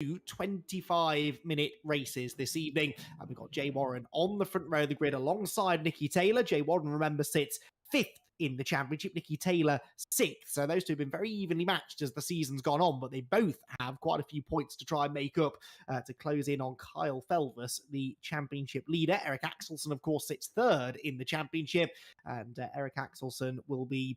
25-minute races this evening. And we've got Jay Warren on the front row of the grid alongside Nicky Taylor. Jay Warren, remember, sits 5th in the championship, Nicky Taylor 6th. So those two have been very evenly matched as the season's gone on, but they both have quite a few points to try and make up to close in on Kyle Felvis, the championship leader. Eric Axelson, of course, sits 3rd in the championship, and Eric Axelson will be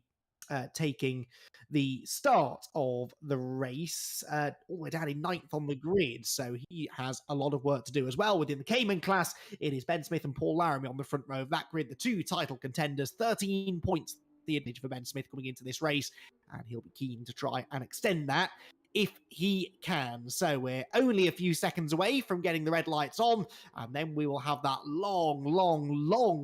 taking the start of the race all the way down in 9th on the grid. So he has a lot of work to do as well. Within the Cayman class, it is Ben Smith and Paul Laramie on the front row of that grid, the two title contenders, 13 points the advantage for Ben Smith coming into this race, and he'll be keen to try and extend that if he can. So we're only a few seconds away from getting the red lights on, and then we will have that long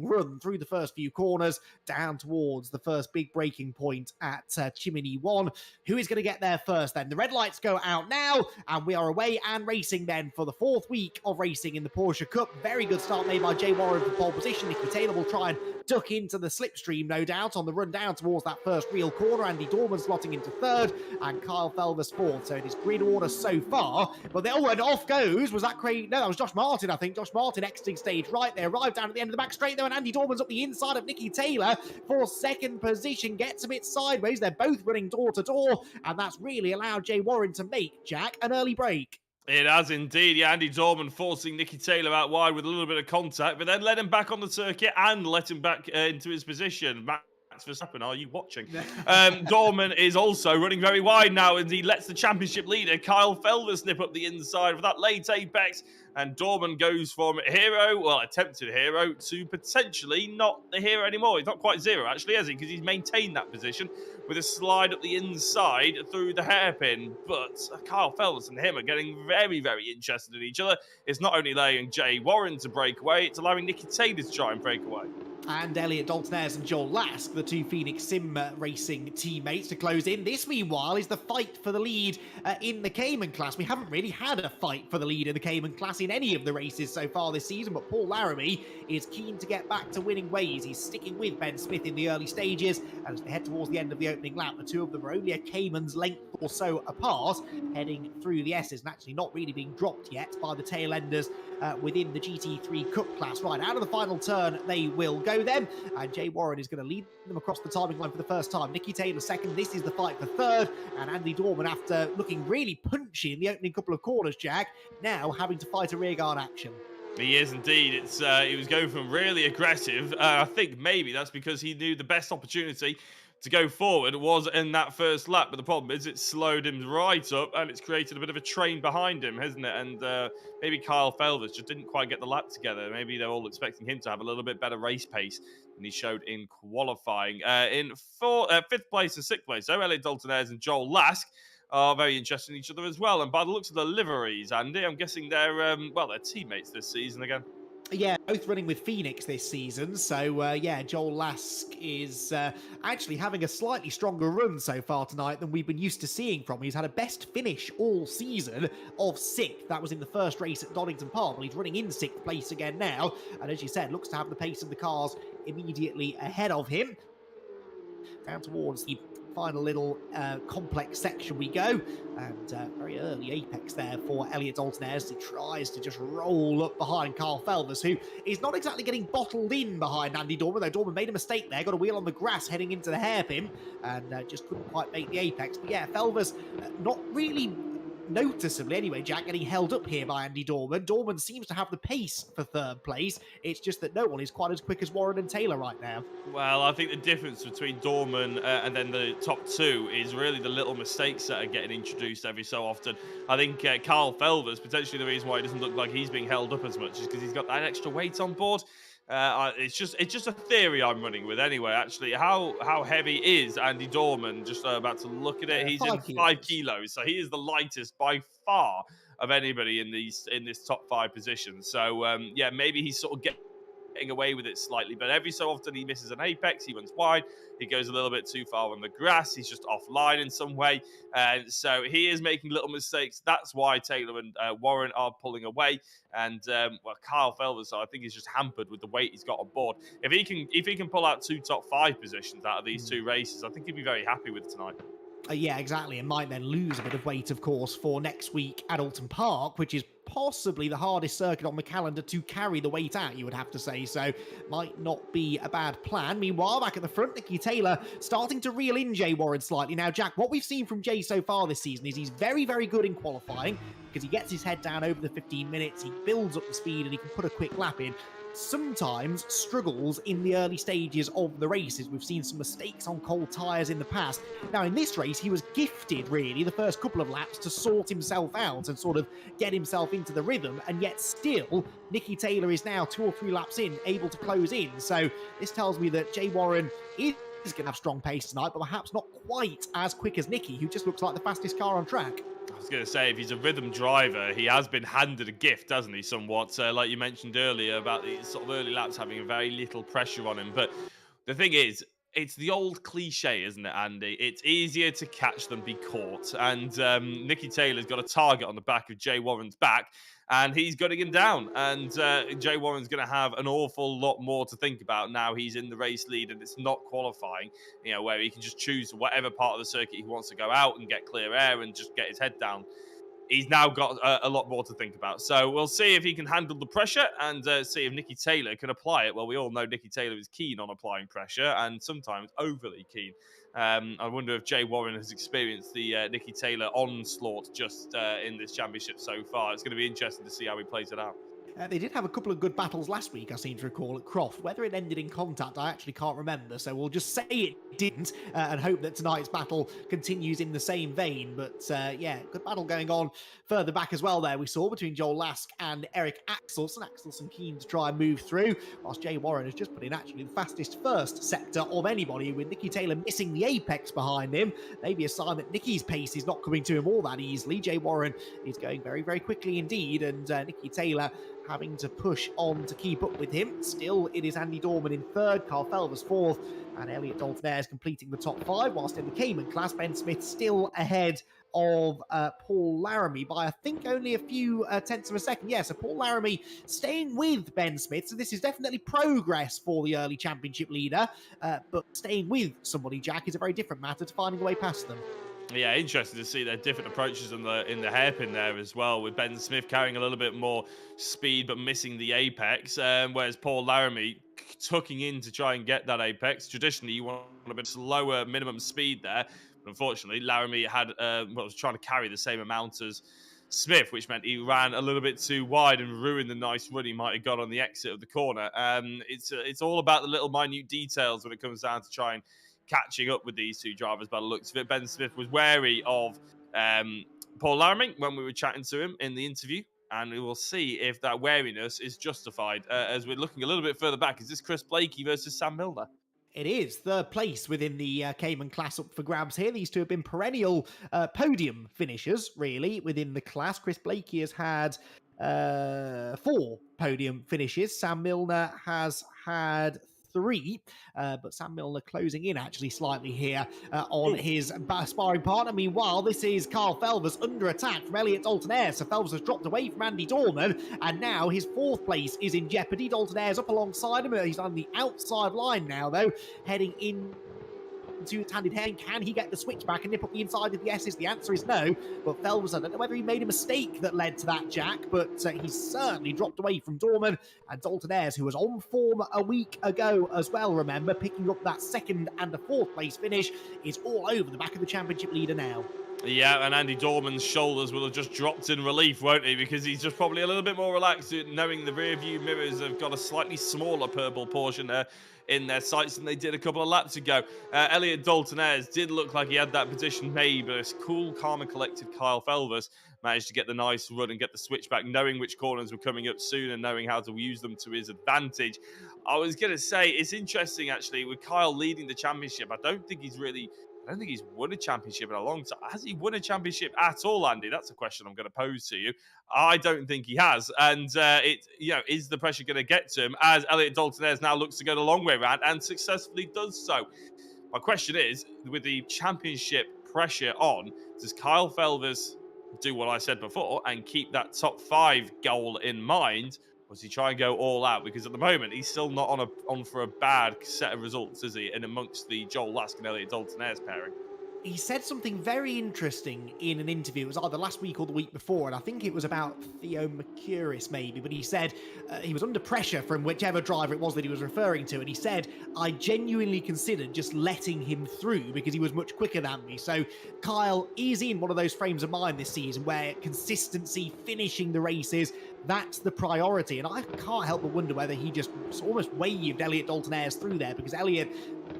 run through the first few corners down towards the first big breaking point at Chimney 1. Who is going to get there first then? The red lights go out now, and we are away and racing then for the 4th week of racing in the Porsche Cup. Very good start made by Jay Warren for pole position. Nicky Taylor will try and duck into the slipstream, no doubt, on the run down towards that first real corner. Andy Dorman slotting into 3rd, and Kyle Felvis 4th. So it is grid order so far. But and off goes. Was that Craig? No, that was Josh Martin, I think. Josh Martin exiting stage right. They arrived down at the end of the back straight though, and Andy Dorman's up the inside of Nicky Taylor for 2nd position. Gets a bit sideways. They're both running door to door, and that's really allowed Jay Warren to make, Jack, an early break. It has indeed. Yeah, Andy Dorman forcing Nicky Taylor out wide with a little bit of contact, but then let him back on the circuit and let him back into his position. Max Verstappen, are you watching? Dorman is also running very wide now, and he lets the championship leader, Kyle Felvis, nip up the inside for that late apex. And Dorman goes from hero, well, attempted hero, to potentially not the hero anymore. He's not quite zero, actually, has he? Because he's maintained that position with a slide up the inside through the hairpin. But Kyle Felvis and him are getting very, very interested in each other. It's not only allowing Jay Warren to break away, it's allowing Nicky Taylor to try and break away. And Elliot Dalton-Ayres and Joel Lask, the two Phoenix Sim Racing teammates, to close in. This, meanwhile, is the fight for the lead in the Cayman class. We haven't really had a fight for the lead in the Cayman class in any of the races so far this season, but Paul Laramie is keen to get back to winning ways. He's sticking with Ben Smith in the early stages, and as they head towards the end of the opening lap, the two of them are only a Cayman's length or so apart, heading through the S's, and actually not really being dropped yet by the tail enders within the GT3 Cup class. Right, out of the final turn, they will go then, and Jay Warren is going to lead them across the timing line for the first time. Nicky Taylor 2nd. This is the fight for 3rd, and Andy Dorman, after looking really punchy in the opening couple of corners, Jack, now having to fight a rearguard action. He is indeed. He was going from really aggressive. I think maybe that's because he knew the best opportunity to go forward was in that first lap. But the problem is it slowed him right up, and it's created a bit of a train behind him, hasn't it? And maybe Kyle Felvis just didn't quite get the lap together. Maybe they're all expecting him to have a little bit better race pace than he showed in qualifying. In 5th place and 6th place, though, Elliot Dalton-Ayres and Joel Lask are very interested in each other as well. And by the looks of the liveries, Andy, I'm guessing they're teammates this season again. Yeah, both running with Phoenix this season. So, Joel Lask is actually having a slightly stronger run so far tonight than we've been used to seeing from him. He's had a best finish all season of 6th. That was in the first race at Donington Park. Well, he's running in 6th place again now. And as you said, looks to have the pace of the cars immediately ahead of him. Down towards the final little complex section we go, and very early apex there for Elliot Dalton-Ayres. He tries to just roll up behind Kyle Felvis, who is not exactly getting bottled in behind Andy Dorman, though Dorman made a mistake there, got a wheel on the grass heading into the hairpin, and just couldn't quite make the apex. But yeah, Felvis not really noticeably anyway, Jack, getting held up here by Andy Dorman. Dorman seems to have the pace for 3rd place. It's just that no one is quite as quick as Warren and Taylor right now. Well, I think the difference between Dorman and then the top two is really the little mistakes that are getting introduced every so often. I think Kyle Felvis, potentially the reason why he doesn't look like he's being held up as much is because he's got that extra weight on board. It's just a theory I'm running with anyway. Actually, how heavy is Andy Dorman? Just about to look at it. He's in 5 kilos, so he is the lightest by far of anybody in this top 5 positions. So maybe he's sort of getting away with it slightly, but every so often he misses an apex, he runs wide, he goes a little bit too far on the grass, he's just offline in some way, so he is making little mistakes. That's why Taylor and Warren are pulling away, and Kyle Felvis, I think, is just hampered with the weight he's got on board. If he can pull out 2 top 5 positions out of these 2 races, I think he'd be very happy with tonight. Yeah, exactly, and might then lose a bit of weight, of course, for next week at Alton Park, which is possibly the hardest circuit on the calendar to carry the weight at, you would have to say, so might not be a bad plan. Meanwhile, back at the front, Nicky Taylor starting to reel in Jay Warren slightly. Now, Jack, what we've seen from Jay so far this season is he's very, very good in qualifying because he gets his head down over the 15 minutes, he builds up the speed, and he can put a quick lap in. Sometimes struggles in the early stages of the races. We've seen some mistakes on cold tyres in the past. Now, in this race, he was gifted, really, the first couple of laps to sort himself out and sort of get himself into the rhythm, and yet still, Nicky Taylor is now 2 or 3 laps in, able to close in. So this tells me that Jay Warren is going to have strong pace tonight, but perhaps not quite as quick as Nicky, who just looks like the fastest car on track. I was going to say, if he's a rhythm driver, he has been handed a gift, hasn't he, somewhat? Like you mentioned earlier about the sort of early laps having very little pressure on him. But the thing is, it's the old cliche, isn't it, Andy? It's easier to catch than be caught. And Nicky Taylor's got a target on the back of Jay Warren's back, and he's gutting him down. And Jay Warren's going to have an awful lot more to think about now he's in the race lead and it's not qualifying, where he can just choose whatever part of the circuit he wants to go out and get clear air and just get his head down. He's now got a lot more to think about. So we'll see if he can handle the pressure and see if Nicky Taylor can apply it. Well, we all know Nicky Taylor is keen on applying pressure and sometimes overly keen. I wonder if Jay Warren has experienced the Nicky Taylor onslaught just in this championship so far. It's going to be interesting to see how he plays it out. They did have a couple of good battles last week, I seem to recall, at Croft. Whether it ended in contact, I actually can't remember, so we'll just say it didn't and hope that tonight's battle continues in the same vein. But yeah, good battle going on further back as well there, we saw, between Joel Lask and Eric Axelson. Axelson keen to try and move through, whilst Jay Warren has just put in actually the fastest first sector of anybody, with Nicky Taylor missing the apex behind him. Maybe a sign that Nicky's pace is not coming to him all that easily. Jay Warren is going very, very quickly indeed, and Nicky Taylor having to push on to keep up with him. Still, it is Andy Dorman in third, Carl Felvers fourth, and Elliot Dalton-Ayres completing the top 5, whilst in the Cayman class, Ben Smith still ahead of Paul Laramie by, I think, only a few tenths of a second. Yeah, so Paul Laramie staying with Ben Smith, so this is definitely progress for the early championship leader, but staying with somebody, Jack, is a very different matter to finding a way past them. Yeah, interesting to see their different approaches in the hairpin there as well, with Ben Smith carrying a little bit more speed but missing the apex, whereas Paul Laramie tucking in to try and get that apex. Traditionally, you want a bit slower minimum speed there, but unfortunately, Laramie had was trying to carry the same amount as Smith, which meant he ran a little bit too wide and ruined the nice run he might have got on the exit of the corner. It's all about the little minute details when it comes down to trying catching up with these two drivers by the looks of it. Ben Smith was wary of Paul Laramie when we were chatting to him in the interview, and we will see if that wariness is justified as we're looking a little bit further back. Is this Chris Blakey versus Sam Milner? It is third place within the Cayman class up for grabs here. These two have been perennial podium finishers, really, within the class. Chris Blakey has had 4 podium finishes. Sam Milner has had 3, but Sam Milner closing in actually slightly here on his sparring partner. Meanwhile, this is Carl Felvers under attack from Elliot Dalton-Ayres. So Felvers has dropped away from Andy Dorman, and now his 4th place is in jeopardy. Dalton-Ayres up alongside him. He's on the outside line now, though, heading in to handed hand. Can he get the switch back and nip up the inside of the S's? The answer is no. But Felvers, I don't know whether he made a mistake that led to that, Jack, but he's certainly dropped away from Dorman. And Dalton-Ayres, who was on form a week ago as well, remember, picking up that 2nd and a 4th place finish, is all over the back of the championship leader now. Yeah, and Andy Dorman's shoulders will have just dropped in relief, won't he? Because he's just probably a little bit more relaxed, knowing the rear view mirrors have got a slightly smaller purple portion in their sights than they did a couple of laps ago. Elliot Dalton-Ayres did look like he had that position made, but a cool, calm and collected Kyle Felvers managed to get the nice run and get the switch back, knowing which corners were coming up soon and knowing how to use them to his advantage. I was going to say, it's interesting, actually, with Kyle leading the championship. I don't think he's won a championship in a long time. Has he won a championship at all, Andy? That's a question I'm going to pose to you. I don't think he has. And is the pressure going to get to him as Elliot Dalton-Ayres now looks to go the long way around and successfully does so? My question is, with the championship pressure on, does Kyle Felvers do what I said before and keep that top 5 goal in mind? Or does he try and go all out? Because at the moment, he's still not on for a bad set of results, is he? And amongst the Joel Lask and Elliot Dalton-Ayres pairing. he said something very interesting in an interview. It was either last week or the week before, and I think it was about Theo Mercouris maybe, but he said he was under pressure from whichever driver it was that he was referring to, and he said, I genuinely considered just letting him through because he was much quicker than me. So Kyle is in one of those frames of mind this season where consistency, finishing the races, that's the priority. And I can't help but wonder whether he just almost waved Elliot Dalton-Ayres through there, because Elliot,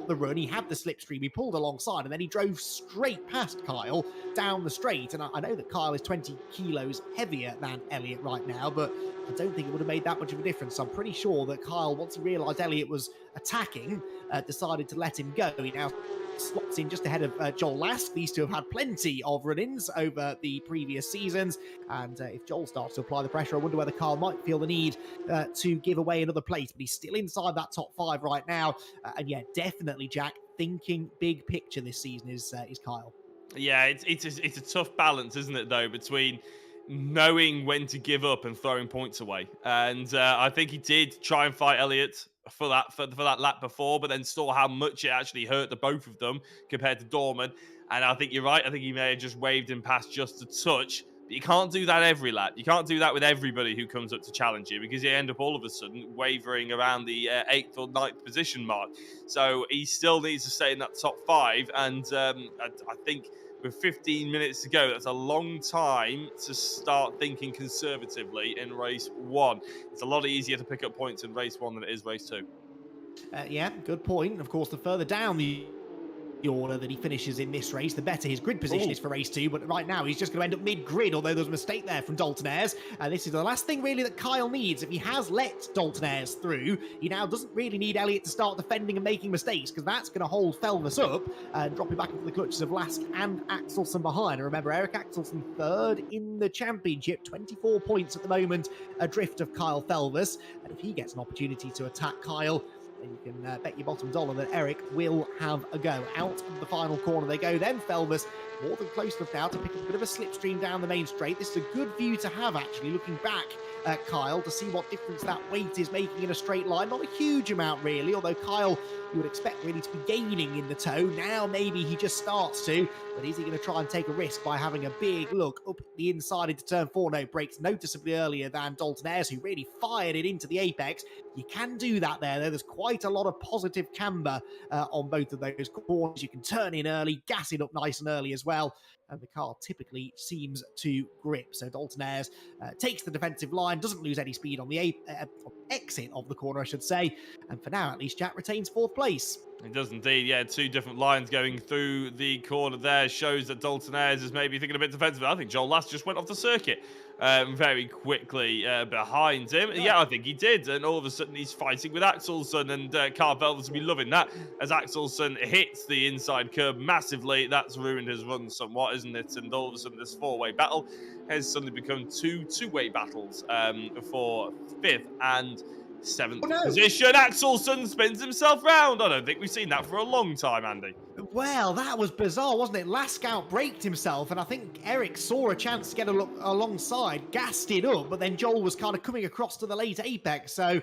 the run, he had the slipstream, he pulled alongside, and then he drove straight past Kyle down the straight. And I know that Kyle is 20 kilos heavier than Elliot right now, but I don't think it would have made that much of a difference. So I'm pretty sure that Kyle, once he realised Elliot was attacking, decided to let him go. He now slots in just ahead of Joel Lask. These two have had plenty of run-ins over the previous seasons, and if Joel starts to apply the pressure, I wonder whether Kyle might feel the need to give away another place, but he's still inside that top 5 right now. And yeah, definitely, Jack, thinking big picture this season is Kyle. Yeah, it's a tough balance, isn't it, though, between knowing when to give up and throwing points away. And I think he did try and fight Elliott for that lap before, but then saw how much it actually hurt the both of them compared to Dorman. And I think you're right. I think he may have just waved him past just a touch. But you can't do that every lap. You can't do that with everybody who comes up to challenge you, because you end up all of a sudden wavering around the 8th or 9th position mark. So he still needs to stay in that top 5. And I think with 15 minutes to go, that's a long time to start thinking conservatively in race 1. It's a lot easier to pick up points in race 1 than it is race 2. Yeah, good point. Of course, the further down the order that he finishes in this race, the better his grid position is for race 2. But right now, he's just going to end up mid-grid, although there's a mistake there from Dalton-Ayres. And this is the last thing, really, that Kyle needs. If he has let Dalton-Ayres through, he now doesn't really need Elliott to start defending and making mistakes, because that's going to hold Felvis up and drop him back into the clutches of Lask and Axelsen behind. And remember, Eric Axelsen third in the championship, 24 points at the moment, adrift of Kyle Felvis. And if he gets an opportunity to attack Kyle, then you can bet your bottom dollar that Eric will have a go. Out of the final corner they go then. Felvis more than close enough now to pick up a bit of a slipstream down the main straight. This is a good view to have, actually, looking back at Kyle to see what difference that weight is making in a straight line. Not a huge amount, really, although Kyle, you would expect really to be gaining in the toe. Now maybe he just starts to, but is he going to try and take a risk by having a big look up the inside into turn 4? No, brakes noticeably earlier than Dalton-Ayres, who really fired it into the apex. You can do that there, though. There's quite a lot of positive camber on both of those corners. You can turn in early, gas it up nice and early as well, and the car typically seems to grip. So Dalton-Ayres takes the defensive line, doesn't lose any speed on the exit of the corner, I should say, and for now, at least, Jack retains 4th place. It does indeed, yeah. 2 different lines going through the corner there shows that Dalton-Ayres is maybe thinking a bit defensive. I think Joel Lask just went off the circuit very quickly behind him. Yeah, I think he did. And all of a sudden, he's fighting with Axelsen, and Carl Felvis will be loving that as Axelsen hits the inside curb massively. That's ruined his run somewhat, isn't it? And all of a sudden, this 4-way battle has suddenly become 2 two-way battles for 5th and 7th position. Axelsen spins himself round. I don't think we've seen that for a long time, Andy. Well, that was bizarre, wasn't it? Lask outbraked himself, and I think Eric saw a chance to get alongside, gassed it up, but then Joel was kind of coming across to the late apex. So,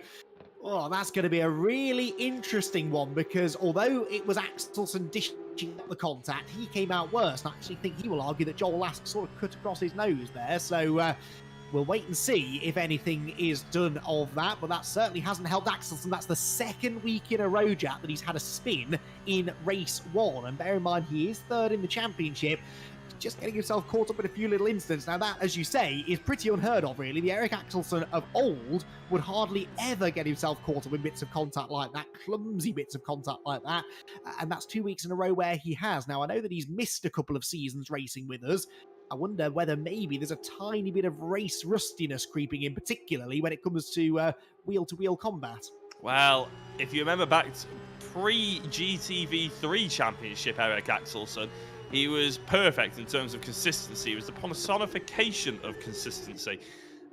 that's going to be a really interesting one, because although it was Axelsen dishing up the contact, he came out worse. And I actually think he will argue that Joel Lask sort of cut across his nose there. So, we'll wait and see if anything is done of that, but that certainly hasn't helped Axelsen. That's the 2nd week in a row, Jack, that he's had a spin in race 1. And bear in mind, he is 3rd in the championship, just getting himself caught up in a few little incidents. Now that, as you say, is pretty unheard of, really. The Eric Axelsen of old would hardly ever get himself caught up in bits of contact like that, clumsy bits of contact like that. And that's 2 weeks in a row where he has. Now, I know that he's missed a couple of seasons racing with us. I wonder whether maybe there's a tiny bit of race rustiness creeping in, particularly when it comes to wheel-to-wheel combat. Well, if you remember back to pre-GTV3 championship, Eric Axelsen, he was perfect in terms of consistency. He was the personification of consistency.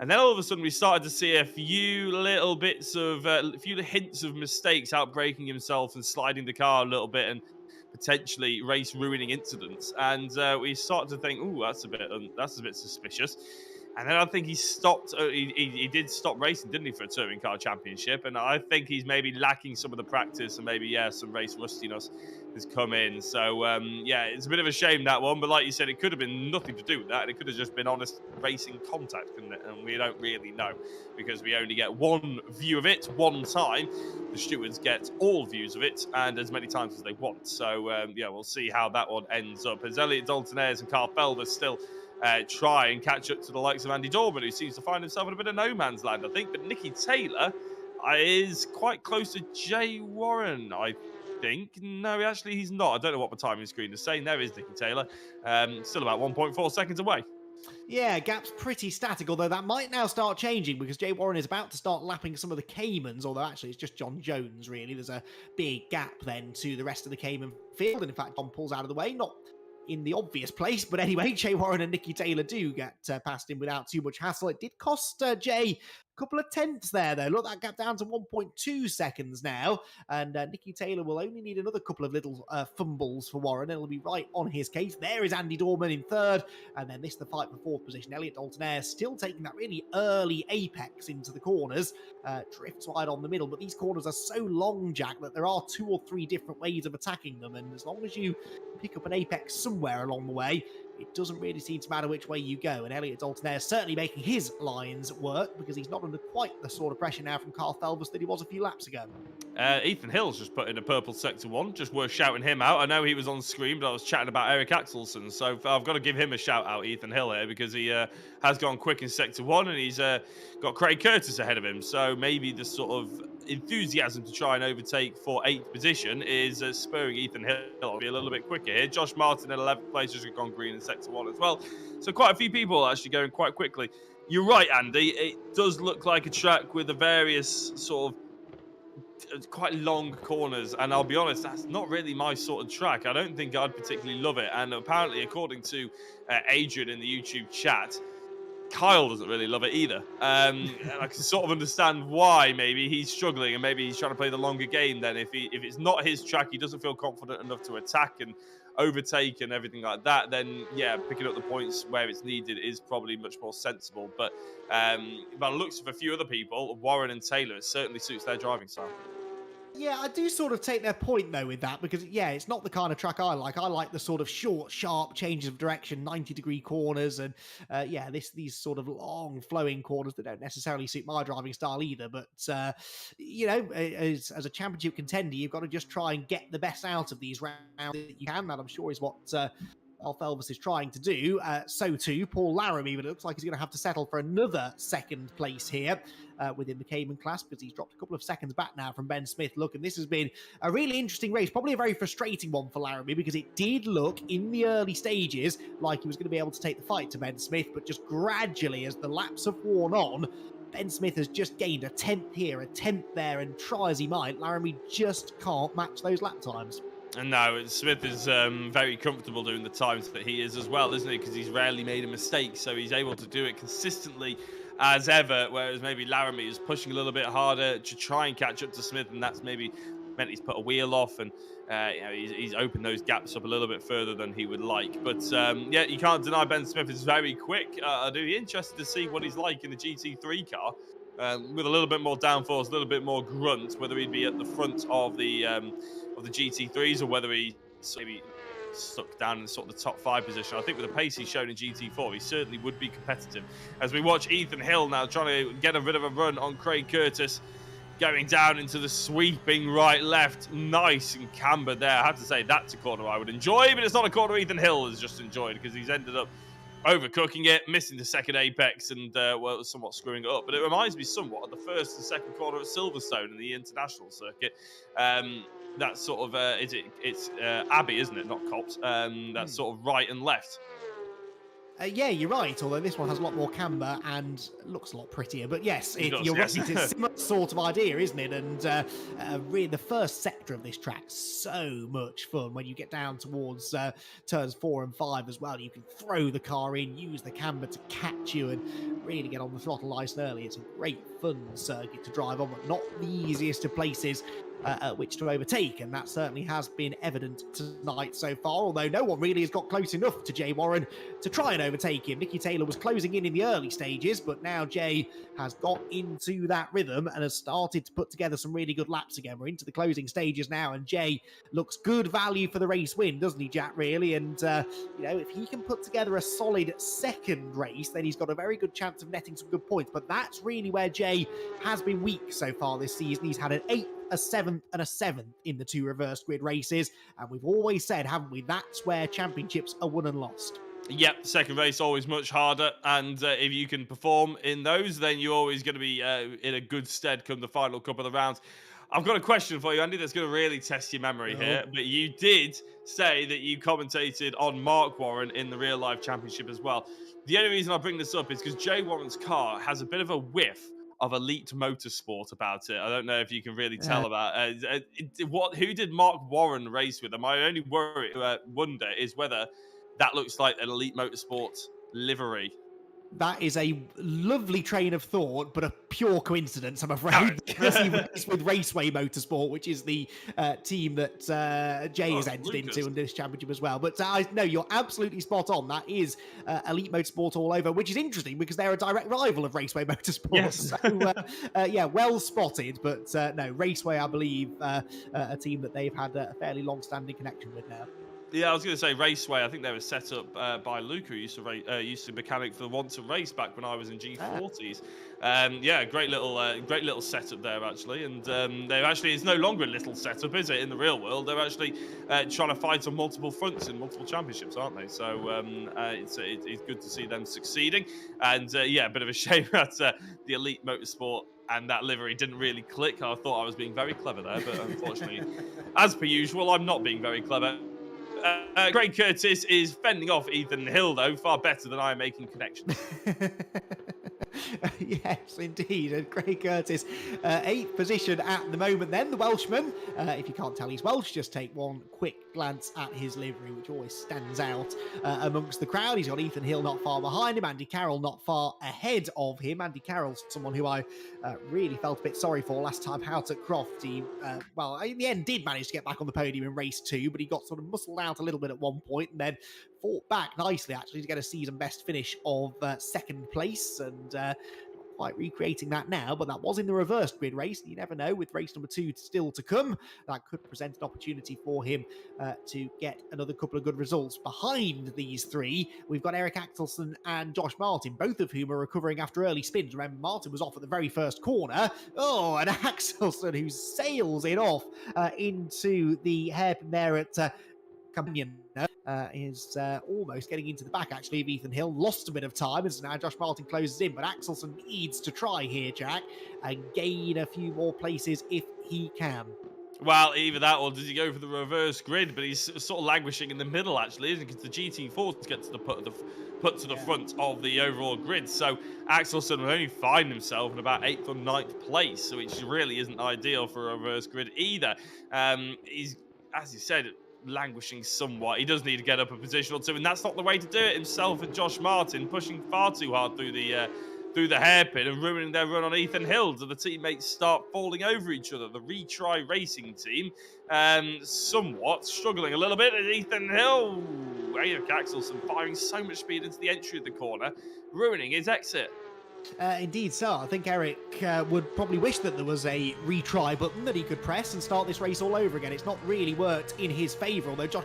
And then all of a sudden, we started to see a few little bits of, a few hints of mistakes, outbraking himself and sliding the car a little bit, and potentially race ruining incidents. And we started to think, ooh, that's a bit suspicious. And then I think he stopped. He did stop racing, didn't he, for a touring car championship? And I think he's maybe lacking some of the practice and maybe some race rustiness has come in. So yeah, it's a bit of a shame, that one. But like you said, it could have been nothing to do with that. It could have just been honest racing contact, couldn't it? And we don't really know because we only get one view of it one time. The stewards get all views of it and as many times as they want. So yeah, we'll see how that one ends up. As Elliot Dalton-Ayres and Carl Felder still try and catch up to the likes of Andy Dorman, who seems to find himself in a bit of no man's land, I think. But Nicky Taylor is quite close to Jay Warren, I think. No, actually, he's not. I don't know what the timing screen is saying. There is Nicky Taylor. Still about 1.4 seconds away. Yeah, gap's pretty static, although that might now start changing because Jay Warren is about to start lapping some of the Caymans, although actually it's just John Jones, really. There's a big gap then to the rest of the Cayman field, and in fact, John pulls out of the way, not in the obvious place, but anyway, Jay Warren and Nicky Taylor do get past him without too much hassle. It did cost Jay a couple of tenths there, though. Look, that gap down to 1.2 seconds now, and Nicky Taylor will only need another couple of little fumbles for Warren, and it'll be right on his case. There is Andy Dorman in third, and then this the fight for fourth position. Elliot Dalton-Ayres still taking that really early apex into the corners, drifts wide on the middle, but these corners are so long, Jack, that there are 2 or 3 different ways of attacking them, and as long as you pick up an apex somewhere along the way, it doesn't really seem to matter which way you go. And Elliot Dalton-Ayres is certainly making his lines work because he's not under quite the sort of pressure now from Carl Felbus that he was a few laps ago. Ethan Hill's just put in a purple sector 1. Just worth shouting him out. I know he was on screen, but I was chatting about Eric Axelson, so I've got to give him a shout out, Ethan Hill, here, because he has gone quick in sector 1, and he's got Craig Curtis ahead of him. So maybe the sort of enthusiasm to try and overtake for 8th position is spurring Ethan Hill to be a little bit quicker here. Josh Martin in 11th place has gone green in sector 1 as well. So quite a few people actually going quite quickly. You're right, Andy. It does look like a track with the various sort of quite long corners, and I'll be honest, that's not really my sort of track. I don't think I'd particularly love it, and apparently, according to Adrian in the YouTube chat, Kyle doesn't really love it either. And I can sort of understand why maybe he's struggling, and maybe he's trying to play the longer game then. If it's not his track, he doesn't feel confident enough to attack and overtake and everything like that, then yeah, picking up the points where it's needed is probably much more sensible. But by the looks of a few other people, Warren and Taylor, it certainly suits their driving style. Yeah, I do sort of take their point, though, with that, because, yeah, it's not the kind of track I like. I like the sort of short, sharp changes of direction, 90-degree corners, and, yeah, these sort of long, flowing corners that don't necessarily suit my driving style either. But, you know, as a championship contender, you've got to just try and get the best out of these rounds that you can, and I'm sure is what Alf Elvis is trying to do. So too, Paul Laramie, but it looks like he's going to have to settle for another second place here within the Cayman class because he's dropped a couple of seconds back now from Ben Smith. Look, and this has been a really interesting race, probably a very frustrating one for Laramie because it did look in the early stages like he was going to be able to take the fight to Ben Smith, but just gradually as the laps have worn on, Ben Smith has just gained a 10th here, a 10th there, and try as he might, Laramie just can't match those lap times. And no, Smith is very comfortable doing the times that he is as well, isn't he? Because he's rarely made a mistake, so he's able to do it consistently as ever, whereas maybe Laramie is pushing a little bit harder to try and catch up to Smith, and that's maybe meant he's put a wheel off and you know, he's opened those gaps up a little bit further than he would like. But yeah, you can't deny Ben Smith is very quick. I'd be interested to see what he's like in the GT3 car. With a little bit more downforce, a little bit more grunt, whether he'd be at the front of the GT3s or whether he's maybe stuck down in sort of the top 5 position. I think with the pace he's shown in GT4, he certainly would be competitive. As we watch Ethan Hill now trying to get a bit of a run on Craig Curtis, going down into the sweeping right-left, nice and cambered there. I have to say that's a corner I would enjoy, but it's not a corner Ethan Hill has just enjoyed because he's ended up overcooking it, missing the second apex, and well, somewhat screwing it up. But it reminds me somewhat of the first and second corner at Silverstone in the international circuit. That sort of it's Abbey, isn't it? Not Cops. That's sort of right and left. Yeah, you're right, although this one has a lot more camber and looks a lot prettier. But yes, you're right, it's a similar sort of idea, isn't it? And really, the first sector of this track, so much fun when you get down towards turns 4 and 5 as well. You can throw the car in, use the camber to catch you and really get on the throttle nice and early. It's a great fun circuit to drive on, but not the easiest of places which to overtake, and that certainly has been evident tonight so far, although no one really has got close enough to Jay Warren to try and overtake him. Nicky Taylor was closing in the early stages, but now Jay has got into that rhythm and has started to put together some really good laps again. We're into the closing stages now, and Jay looks good value for the race win, doesn't he, Jack, really? And, if he can put together a solid second race, then he's got a very good chance of netting some good points. But that's really where Jay has been weak so far this season. He's had an 8th, a 7th, and a 7th in the 2 reverse grid races. And we've always said, haven't we, that's where championships are won and lost. Yep, second race always much harder, and if you can perform in those, then you're always going to be in a good stead come the final couple of rounds. I've got a question for you, Andy, that's going to really test your memory here. But you did say that you commentated on Mark Warren in the real life championship as well. The only reason I bring this up is because Jay Warren's car has a bit of a whiff of Elite Motorsport about it. I don't know if you can really tell about who did Mark Warren race with. And my only wonder is whether that looks like an Elite Motorsport livery. That is a lovely train of thought, but a pure coincidence, I'm afraid, because he raced with Raceway Motorsport, which is the team that Jay has entered into in this championship as well. But I know you're absolutely spot on. That is Elite Motorsport all over, which is interesting because they're a direct rival of Raceway Motorsport. Yes. So, well spotted. But no, Raceway, I believe, a team that they've had a fairly long-standing connection with now. Yeah, I was going to say Raceway. I think they were set up by Luke, who used to mechanic for Want to Race back when I was in G40s. Great little setup there actually. And it's no longer a little setup, is it? In the real world, they're actually trying to fight on multiple fronts in multiple championships, aren't they? So it's good to see them succeeding. And a bit of a shame that the Elite Motorsport and that livery didn't really click. I thought I was being very clever there, but unfortunately, as per usual, I'm not being very clever. Craig Curtis is fending off Ethan Hill, though, far better than I am making connections. Yes, indeed. And Craig Curtis, 8th position at the moment then. The Welshman, if you can't tell he's Welsh, just take one quick glance at his livery, which always stands out amongst the crowd. He's got Ethan Hill not far behind him, Andy Carroll not far ahead of him. Andy Carroll's someone who I really felt a bit sorry for last time out at Croft. He, in the end did manage to get back on the podium in race 2, but he got sort of muscled out a little bit at one point and then fought back nicely actually to get a season best finish of 2nd place, and not quite recreating that now, but that was in the reversed grid race. You never know, with race number 2 still to come, that could present an opportunity for him to get another couple of good results. Behind these 3, we've got Eric Axelson and Josh Martin, both of whom are recovering after early spins. Remember, Martin was off at the very first corner. Oh, and Axelson, who sails it off into the hairpin there at Companion is almost getting into the back, actually, of Ethan Hill. Lost a bit of time as now Josh Martin closes in, but Axelson needs to try here, Jack, and gain a few more places if he can. Well, either that or does he go for the reverse grid? But he's sort of languishing in the middle, actually, isn't he? Because the GT4s get to the put to the front of the overall grid. So Axelson will only find himself in about 8th or 9th place, which really isn't ideal for a reverse grid either. He's, as you said, languishing somewhat. He does need to get up a position or 2, and that's not the way to do it. Himself and Josh Martin pushing far too hard through the hairpin and ruining their run on Ethan Hill. So the teammates start falling over each other. The Retry Racing team somewhat struggling a little bit. And Ethan Hill, Eric Axelson firing so much speed into the entry of the corner, ruining his exit. Indeed, so I think Eric would probably wish that there was a retry button that he could press and start this race all over again. It's not really worked in his favour, although Josh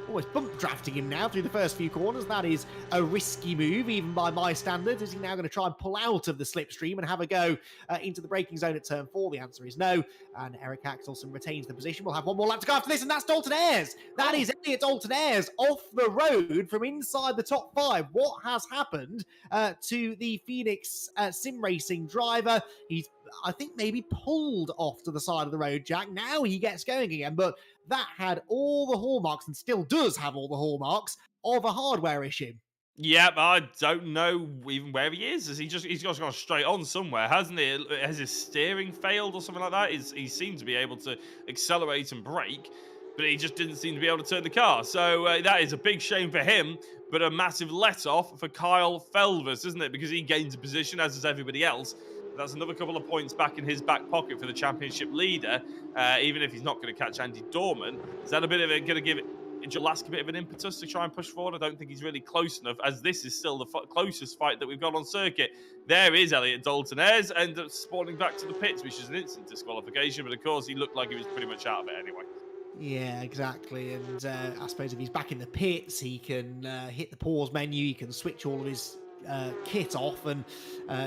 almost bump drafting him now through the first few corners. That is a risky move, even by my standards. Is he now going to try and pull out of the slipstream and have a go into the braking zone at turn 4? The answer is no. And Eric Axelson retains the position. We'll have one more lap to go after this, and that's Dalton Ayres. That is Elliot Dalton Ayres off the road from inside the top 5. What has happened to the Phoenix sim racing driver? He's, I think, maybe pulled off to the side of the road, Jack. Now he gets going again, but that had all the hallmarks, and still does have all the hallmarks, of a hardware issue. Yeah, I don't know even where he is. He's just gone straight on somewhere, hasn't he? Has his steering failed or something like that? He seemed to be able to accelerate and brake, but he just didn't seem to be able to turn the car. So that is a big shame for him, but a massive let-off for Kyle Felvers, isn't it? Because he gains a position, as does everybody else. That's another couple of points back in his back pocket for the championship leader, even if he's not going to catch Andy Dorman. Is that a bit of it going to give Jalask a bit of an impetus to try and push forward? I don't think he's really close enough, as this is still the closest fight that we've got on circuit. There is Elliot Dalton Ayres, ends up spawning back to the pits, which is an instant disqualification, but of course he looked like he was pretty much out of it anyway. Yeah, exactly. And I suppose if he's back in the pits, he can hit the pause menu, he can switch all of his kit off and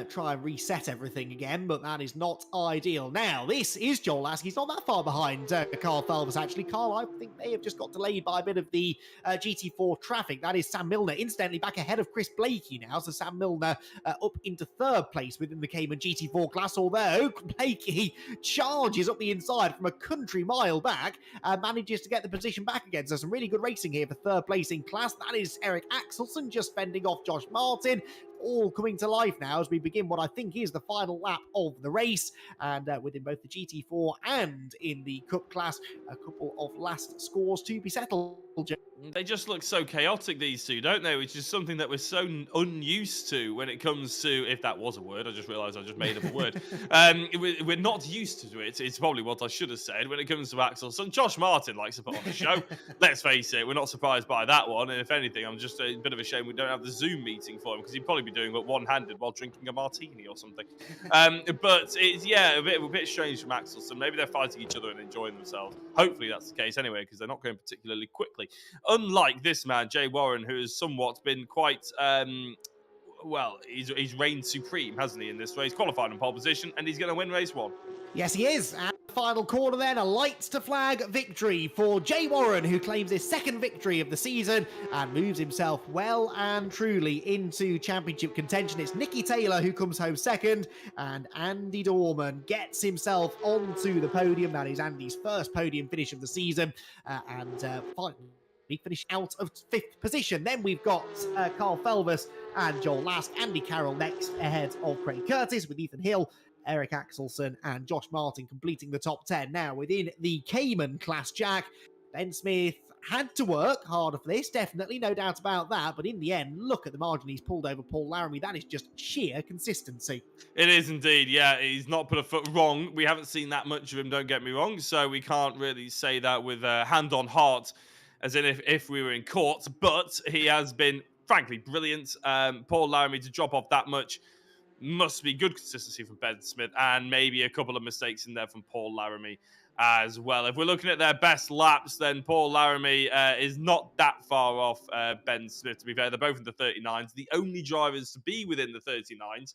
try and reset everything again, but that is not ideal. Now, this is Joel Lask. He's not that far behind Carl Felvis, actually. Carl, I think they have just got delayed by a bit of the GT4 traffic. That is Sam Milner, incidentally back ahead of Chris Blakey now. So Sam Milner up into third place within the Cayman GT4 class, although Blakey charges up the inside from a country mile back and manages to get the position back again. So some really good racing here for third place in class. That is Eric Axelson just fending off Josh Martin. All coming to life now as we begin what I think is the final lap of the race, and within both the GT4 and in the Cup class, a couple of last scores to be settled. They just look so chaotic, these two, don't they? Which is something that we're so unused to when it comes to, if that was a word, I just realised I just made up a word. We're not used to it. It's probably what I should have said when it comes to Axelson. Josh Martin likes to put on a show. Let's face it, we're not surprised by that one. And if anything, I'm just a bit of a shame we don't have the Zoom meeting for him, because he'd probably be doing it one-handed while drinking a martini or something. But it's, yeah, a bit strange from Axelson. Maybe they're fighting each other and enjoying themselves. Hopefully that's the case anyway, because they're not going particularly quickly. Unlike this man, Jay Warren, who has somewhat been quite, well, he's reigned supreme, hasn't he, in this race? Qualified in pole position, and he's going to win race one. Yes, he is. And final corner then, a lights to flag victory for Jay Warren, who claims his second victory of the season and moves himself well and truly into championship contention. It's Nicky Taylor who comes home second, and Andy Dorman gets himself onto the podium. That is Andy's first podium finish of the season, and finally finish out of fifth position. Then we've got Carl Felvis and Joel Lask, Andy Carroll next ahead of Craig Curtis, with Ethan Hill, Eric Axelson and Josh Martin completing the top 10. Now, within the Cayman class, Jack, Ben Smith had to work harder for this, definitely, no doubt about that, but in the end, look at the margin he's pulled over Paul Laramie. That is just sheer consistency. It is indeed, yeah. He's not put a foot wrong. We haven't seen that much of him, don't get me wrong, so we can't really say that with hand on heart, as in if we were in court, but he has been, frankly, brilliant. Paul Laramie to drop off that much must be good consistency from Ben Smith, and maybe a couple of mistakes in there from Paul Laramie as well. If we're looking at their best laps, then Paul Laramie is not that far off Ben Smith, to be fair. They're both in the 39s, the only drivers to be within the 39s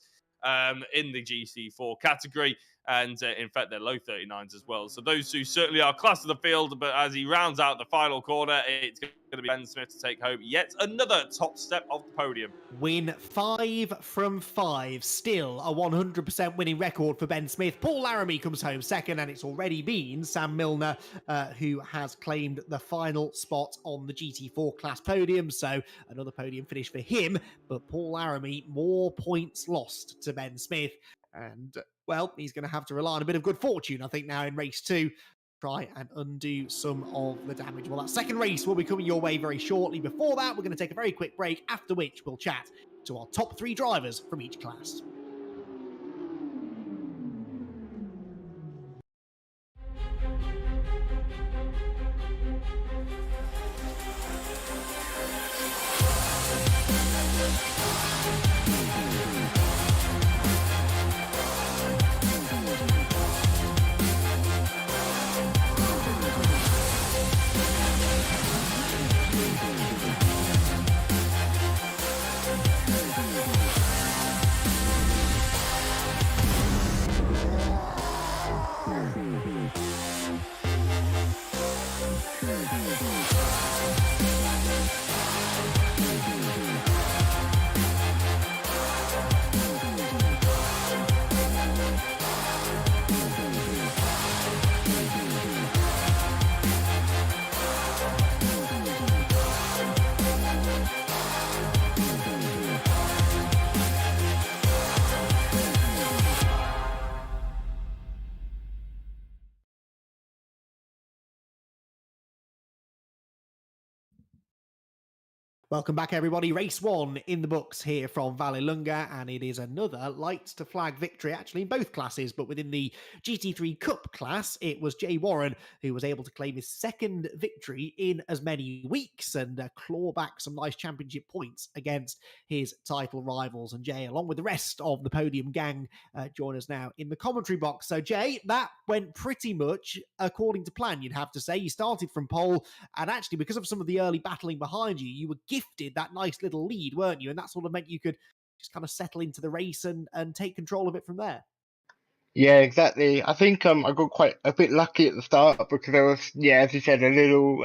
in the GC4 category, and in fact they're low 39s as well. So those two certainly are class of the field, but as he rounds out the final corner, it's going to be Ben Smith to take home yet another top step of the podium. Win 5 from 5, still a 100% winning record for Ben Smith. Paul Laramie comes home second, and it's already been Sam Milner who has claimed the final spot on the GT4 class podium, so another podium finish for him, but Paul Laramie, more points lost to Ben Smith, and well, he's going to have to rely on a bit of good fortune, I think, now in race 2, try and undo some of the damage. Well, that second race will be coming your way very shortly. Before that, we're going to take a very quick break, after which we'll chat to our top 3 drivers from each class. Welcome back, everybody. Race one in the books here from Vallelunga, and it is another lights to flag victory, actually, in both classes. But within the GT3 Cup class, it was Jay Warren who was able to claim his second victory in as many weeks and claw back some nice championship points against his title rivals. And Jay, along with the rest of the podium gang, join us now in the commentary box. So, Jay, that went pretty much according to plan, you'd have to say. You started from pole, and actually, because of some of the early battling behind you, you were gifted that nice little lead, weren't you? And that sort of meant you could just kind of settle into the race and take control of it from there. Yeah, exactly. I think I got quite a bit lucky at the start because there was, yeah, as you said, a little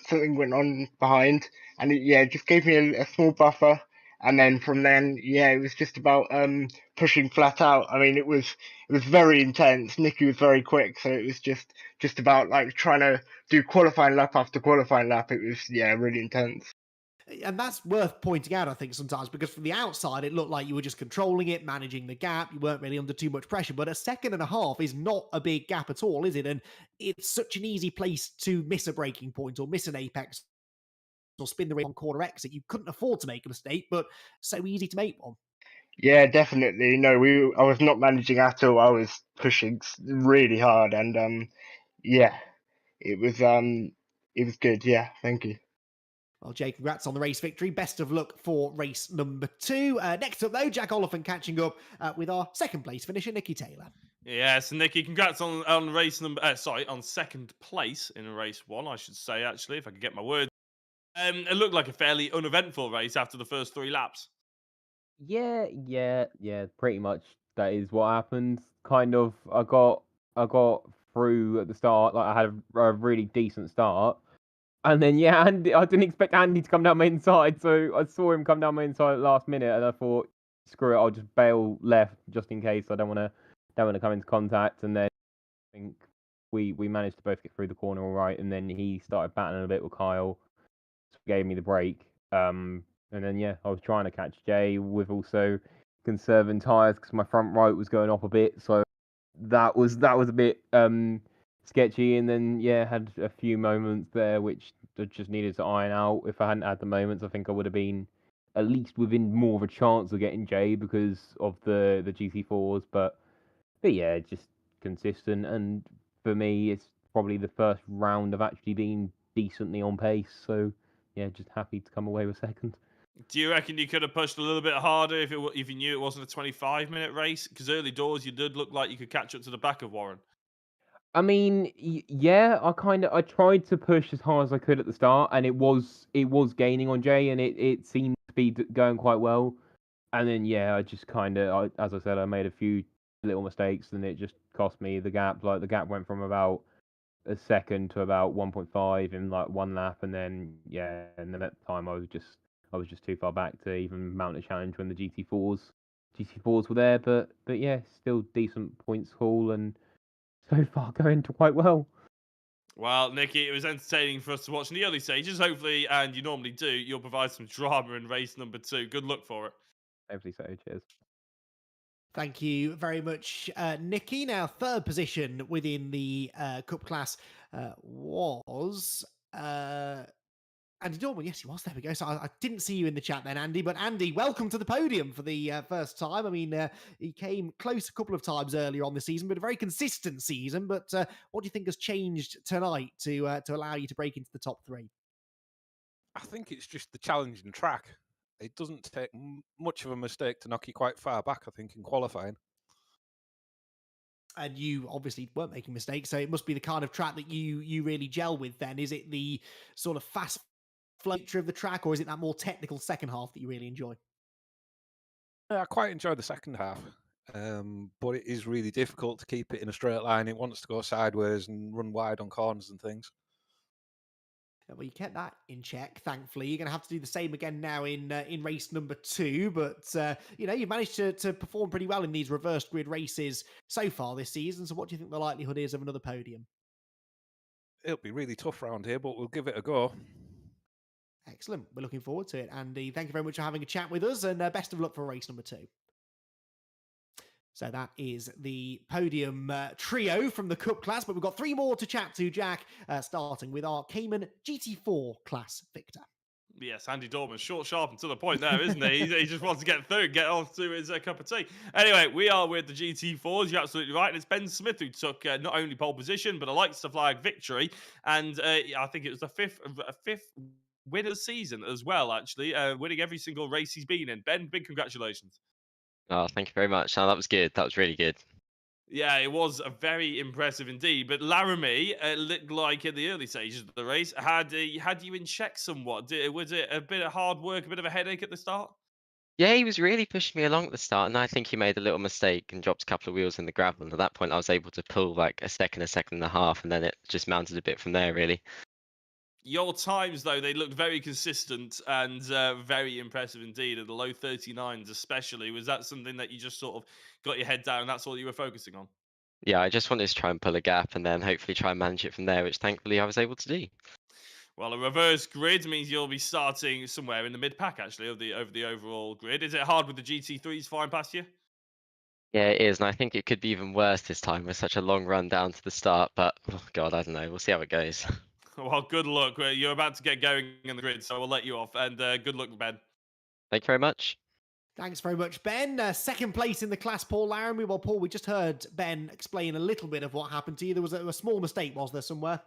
something went on behind, and it just gave me a small buffer. And then from then, yeah, it was just about pushing flat out. I mean, it was very intense. Nicky was very quick, so it was just about like trying to do qualifying lap after qualifying lap. It was, yeah, really intense. And that's worth pointing out, I think, sometimes, because from the outside, it looked like you were just controlling it, managing the gap. You weren't really under too much pressure. But a second and a half is not a big gap at all, is it? And it's such an easy place to miss a breaking point or miss an apex or spin the ring on corner exit. You couldn't afford to make a mistake, but so easy to make one. Yeah, definitely. No, I was not managing at all. I was pushing really hard, and yeah, it was good. Yeah, thank you. Well, Jay, congrats on the race victory. Best of luck for race number two. Next up, though, Jack Oliphant catching up with our second place finisher, Nicky Taylor. Yeah, so Nicky, congrats on race number. On second place in race one, I should say. Actually, if I could get my words. It looked like a fairly uneventful race after the first 3 laps. Yeah, pretty much that is what happened. Kind of, I got through at the start, like I had a really decent start. And then yeah, Andy, I didn't expect Andy to come down my inside, so I saw him come down my inside at the last minute, and I thought, screw it, I'll just bail left just in case. I don't want to come into contact. And then I think we managed to both get through the corner all right, and then he started battling a bit with Kyle, so gave me the break. And then yeah, I was trying to catch Jay with also conserving tyres because my front right was going off a bit, so that was a bit sketchy. And then yeah, had a few moments there which I just needed to iron out. If I hadn't had the moments, I think I would have been at least within more of a chance of getting Jay because of the GT4s. But yeah, just consistent. And for me, it's probably the first round I've actually been decently on pace. So yeah, just happy to come away with second. Do you reckon you could have pushed a little bit harder if you knew it wasn't a 25-minute race? Because early doors, you did look like you could catch up to the back of Warren. I mean, yeah, I tried to push as hard as I could at the start, and it was gaining on Jay, and it seemed to be going quite well. And then yeah, I just as I said, I made a few little mistakes, and it just cost me the gap. Like the gap went from about a second to about 1.5 in like one lap, and then yeah, and then at the time I was just too far back to even mount a challenge when the GT4s were there. But yeah, still decent points haul, and so far going quite well. Well, Nicky, it was entertaining for us to watch in the early stages. Hopefully, and you normally do, you'll provide some drama in race number two. Good luck for it. Hopefully so. Cheers. Thank you very much, Nicky. Now, third position within the Cup class was Andy Dorman. Yes, he was. There we go. So I didn't see you in the chat then, Andy. But Andy, welcome to the podium for the first time. I mean, he came close a couple of times earlier on the season, but a very consistent season. But what do you think has changed tonight to allow you to break into the top three? I think it's just the challenging track. It doesn't take much of a mistake to knock you quite far back, I think, in qualifying. And you obviously weren't making mistakes, so it must be the kind of track that you really gel with then. Is it the sort of fast flow nature of the track, or is it that more technical second half that you really enjoy? I quite enjoy the second half, but it is really difficult to keep it in a straight line. It wants to go sideways and run wide on corners and things. Well, you kept that in check, thankfully. You're going to have to do the same again now in race number two. But, you've managed to perform pretty well in these reverse grid races so far this season. So what do you think the likelihood is of another podium? It'll be really tough round here, but we'll give it a go. Excellent. We're looking forward to it. Andy, thank you very much for having a chat with us, and best of luck for race number two. So that is the podium trio from the Cup class, but we've got three more to chat to, Jack, starting with our Cayman GT4 class victor. Yes, Andy Dorman, short, sharp, and to the point there, isn't he? He just wants to get through, get off to his cup of tea. Anyway, we are with the GT4s. You're absolutely right. And it's Ben Smith who took not only pole position, but a lights to flag victory. And I think it was the fifth win of the season as well, actually, winning every single race he's been in. Ben, big congratulations. Oh, thank you very much. Oh, that was good. That was really good. Yeah, it was a very impressive indeed. But Laramie, looked like in the early stages of the race, had you in check somewhat. Was it a bit of hard work, a bit of a headache at the start? Yeah, he was really pushing me along at the start, and I think he made a little mistake and dropped a couple of wheels in the gravel. And at that point, I was able to pull like a second and a half, and then it just mounted a bit from there, really. Your times, though, they looked very consistent and very impressive indeed, at the low 39s especially. Was that something that you just sort of got your head down and that's all you were focusing on? Yeah, I just wanted to try and pull a gap, and then hopefully try and manage it from there, which thankfully I was able to do. Well, a reverse grid means you'll be starting somewhere in the mid-pack, actually, of over the overall grid. Is it hard with the GT3s flying past you? Yeah, it is, and I think it could be even worse this time with such a long run down to the start. But oh God, I don't know. We'll see how it goes. Well, good luck. You're about to get going in the grid, so we'll let you off. And good luck, Ben. Thank you very much. Thanks very much, Ben. Second place in the class, Paul Laramie. Well, Paul, we just heard Ben explain a little bit of what happened to you. There was a small mistake, was there, somewhere?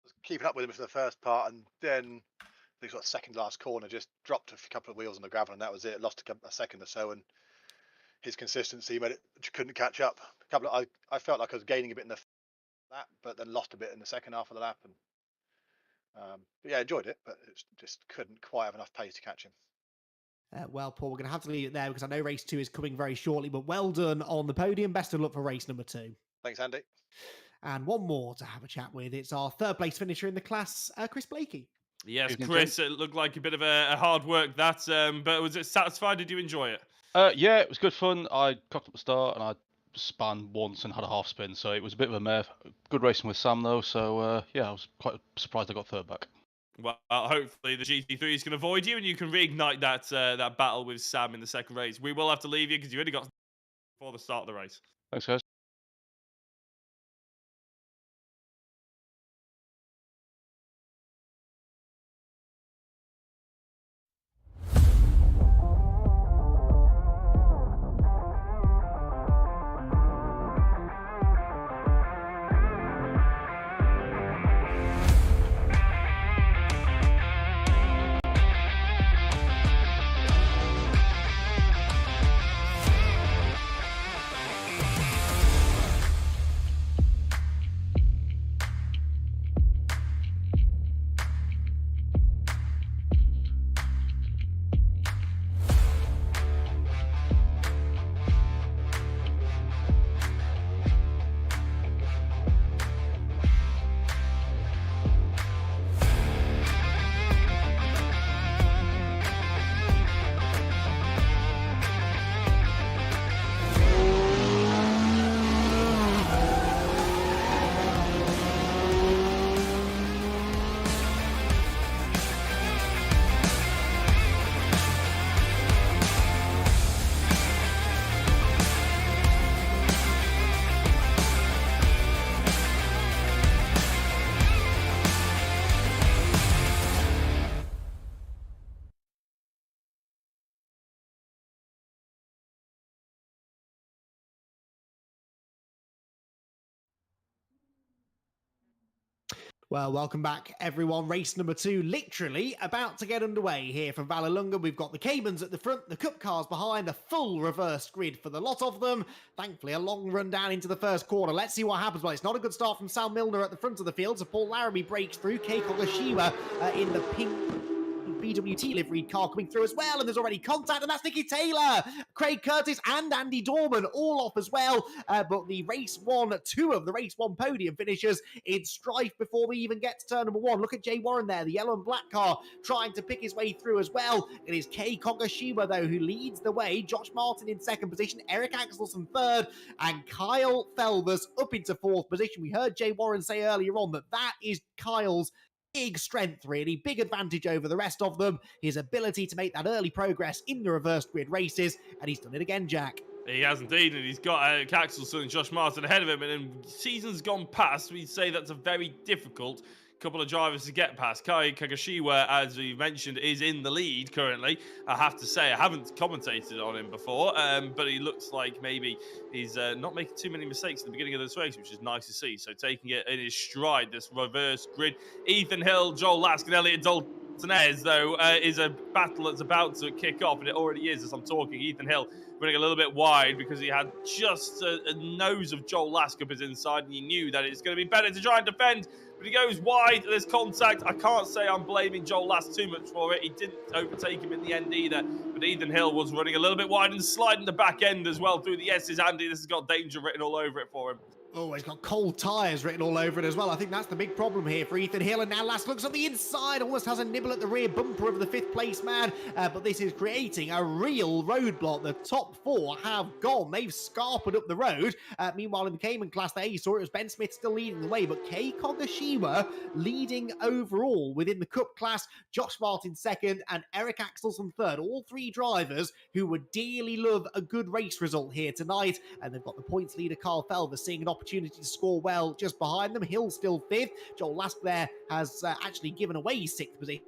Was keeping up with him for the first part, and then he got second last corner, just dropped a couple of wheels on the gravel, and that was it. Lost a second or so, and his consistency made it couldn't catch up. I felt like I was gaining a bit in the lap, but then lost a bit in the second half of the lap, and but yeah, enjoyed it, but it just couldn't quite have enough pace to catch him. Well, Paul, we're going to have to leave it there because I know race 2 is coming very shortly, but well done on the podium. Best of luck for race number 2. Thanks, Andy. And one more to have a chat with. It's our third place finisher in the class, Chris Blakey. Yes, Evening, Chris, it looked like a bit of a hard work, that, but was it satisfied? Did you enjoy it? Yeah, it was good fun. I cocked up the start and I span once and had a half spin, so it was a bit of a mare. Good racing with Sam though, so yeah, I was quite surprised I got third back. Well, hopefully the GT3s can avoid you and you can reignite that battle with Sam in the second race. We will have to leave you because you only got before the start of the race. Thanks, guys. Well, welcome back, everyone. Race number 2, literally about to get underway here from Vallelunga. We've got the Caymans at the front, the Cup cars behind, a full reverse grid for the lot of them. Thankfully, a long run down into the first corner. Let's see what happens. Well, it's not a good start from Sal Milner at the front of the field, so Paul Laramie breaks through. Kei Kogashiwa in the pink BWT liveried car coming through as well, and there's already contact, and that's Nicky Taylor, Craig Curtis, and Andy Dorman all off as well. But the two of the race 1 podium finishers in strife before we even get to turn number 1. Look at Jay Warren there, the yellow and black car, trying to pick his way through as well. It is Kei Kogashiwa, though, who leads the way. Josh Martin in second position, Eric Axelson third, and Kyle Felvers up into fourth position. We heard Jay Warren say earlier on that is Kyle's big strength, really, big advantage over the rest of them, his ability to make that early progress in the reverse grid races, and he's done it again, Jack. He has indeed, and he's got Axelson and Josh Martin ahead of him, and in seasons gone past, we'd say that's a very difficult couple of drivers to get past. Kai Kagashiwa, as we mentioned, is in the lead currently. I have to say, I haven't commentated on him before, but he looks like maybe he's not making too many mistakes at the beginning of this race, which is nice to see. So taking it in his stride, this reverse grid. Ethan Hill, Joel Lask, and Elliot Daltonez, though, is a battle that's about to kick off, and it already is as I'm talking. Ethan Hill running a little bit wide because he had just a nose of Joel Lask up his inside, and he knew that it's going to be better to try and defend. But he goes wide, there's contact. I can't say I'm blaming Joel Lask too much for it. He didn't overtake him in the end either. But Ethan Hill was running a little bit wide and sliding the back end as well through the S's. Andy, this has got danger written all over it for him. Oh, he's got cold tyres written all over it as well. I think that's the big problem here for Ethan Hill. And now Lask looks on the inside, almost has a nibble at the rear bumper of the 5th place man. But this is creating a real roadblock. The top 4 have gone. They've scarpered up the road. Meanwhile, in the Cayman class, there you saw it was Ben Smith still leading the way. But Kei Kogashiwa leading overall within the Cup class. Josh Martin 2nd and Eric Axelson 3rd. All 3 drivers who would dearly love a good race result here tonight. And they've got the points leader, Carl Felver, seeing an opportunity to score well just behind them. Hill still 5th. Joel Lask there has actually given away 6th position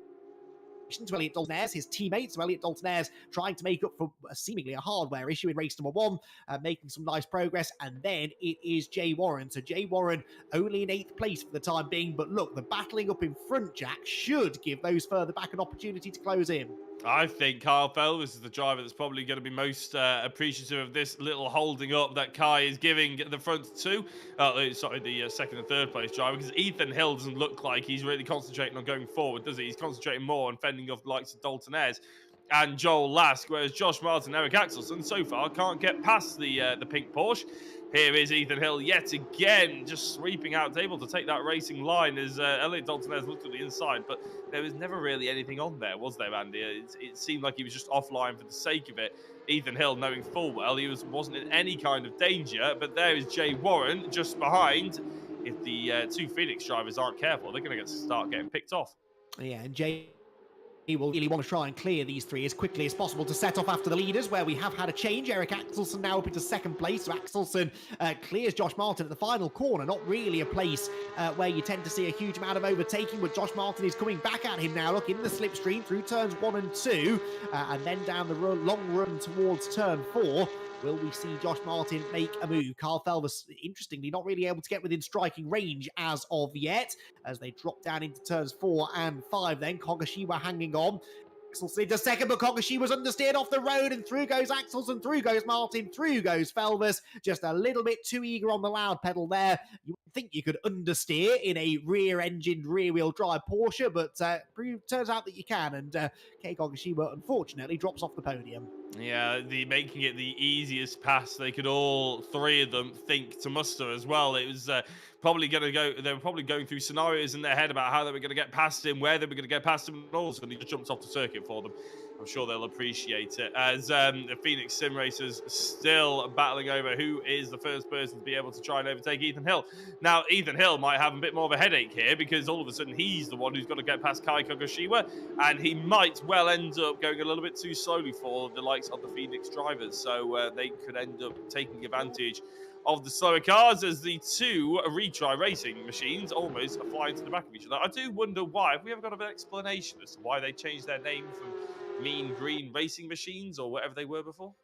to Elliot Daltonez, his teammates. So Elliot Daltonez trying to make up for seemingly a hardware issue in race number 1, making some nice progress. And then it is Jay Warren. So Jay Warren only in 8th place for the time being. But look, the battling up in front, Jack, should give those further back an opportunity to close in. I think Kyle Felvis is the driver that's probably going to be most appreciative of this little holding up that Kai is giving the front 2. The 2nd and 3rd place driver, because Ethan Hill doesn't look like he's really concentrating on going forward, does he? He's concentrating more on fending off the likes of Daltonez and Joel Lask, whereas Josh Martin and Eric Axelson so far can't get past the pink Porsche. Here is Ethan Hill yet again, just sweeping out, able to take that racing line as Elliot Daltonez looked at the inside, but there was never really anything on there, was there, Andy? It seemed like he was just offline for the sake of it. Ethan Hill, knowing full well he wasn't in any kind of danger, but there is Jay Warren just behind. If the 2 Phoenix drivers aren't careful, they're going to start getting picked off. Yeah, and Jay will really want to try and clear these 3 as quickly as possible to set off after the leaders, where we have had a change. Eric Axelson now up into 2nd place. So Axelson clears Josh Martin at the final corner. Not really a place where you tend to see a huge amount of overtaking, but Josh Martin is coming back at him now. Look, in the slipstream through turns 1 and 2, and then down the long run towards turn 4. Will we see Josh Martin make a move? Carl Felvis, interestingly, not really able to get within striking range as of yet, as they drop down into turns 4 and 5 then. Kogashiwa hanging on. Axelson into 2nd, but Kogashiwa's understeered off the road, and through goes Axelson, through goes Martin, through goes Felvis. Just a little bit too eager on the loud pedal there. You would think you could understeer in a rear-engined, rear-wheel drive Porsche, but turns out that you can, and Kei Kogashiwa, unfortunately, drops off the podium. Yeah, making it the easiest pass they could all 3 of them think to muster as well. It was probably going to go. They were probably going through scenarios in their head about how they were going to get past him, where they were going to get past him, and all of a sudden he just jumps off the circuit for them. I'm sure they'll appreciate it. As the Phoenix Sim Racers still battling over who is the first person to be able to try and overtake Ethan Hill. Now, Ethan Hill might have a bit more of a headache here because all of a sudden he's the one who's got to get past Kai Kogashiwa, and he might well end up going a little bit too slowly for the likes of the Phoenix drivers. So they could end up taking advantage of the slower cars as the 2 retry racing machines almost fly into the back of each other. I do wonder why. Have we ever got an explanation as to why they changed their name from Mean Green Racing Machines or whatever they were before?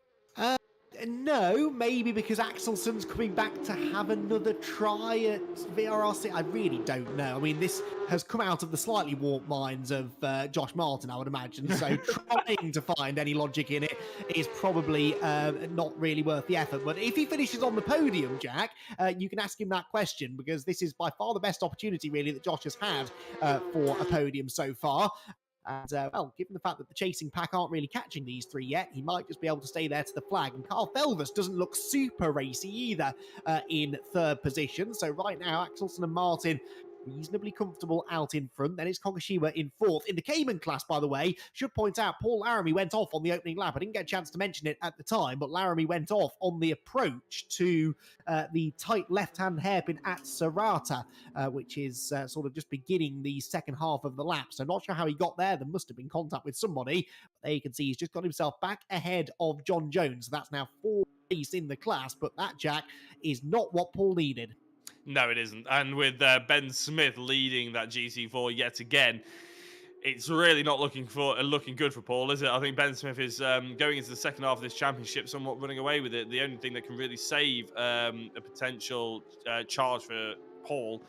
No, maybe because Axelson's coming back to have another try at VRRC. I really don't know. I mean, this has come out of the slightly warped minds of Josh Martin, I would imagine. So trying to find any logic in it is probably not really worth the effort. But if he finishes on the podium, Jack, you can ask him that question, because this is by far the best opportunity, really, that Josh has had for a podium so far. And, well, given the fact that the chasing pack aren't really catching these 3 yet, he might just be able to stay there to the flag. And Carl Felvis doesn't look super racy either in 3rd position. So right now, Axelson and Martin reasonably comfortable out in front. Then it's Kogashiwa in 4th. In the Cayman class, by the way, should point out, Paul Laramie went off on the opening lap. I didn't get a chance to mention it at the time, but Laramie went off on the approach to the tight left-hand hairpin at Serrata, which is sort of just beginning the second half of the lap. So not sure how he got there. There must have been contact with somebody. But there you can see he's just got himself back ahead of John Jones. So that's now 4th place in the class, but that, Jack, is not what Paul needed. No, it isn't. And with Ben Smith leading that GC4 yet again, it's really not looking good for Paul, is it? I think Ben Smith is going into the second half of this championship somewhat running away with it. The only thing that can really save a potential charge for Paul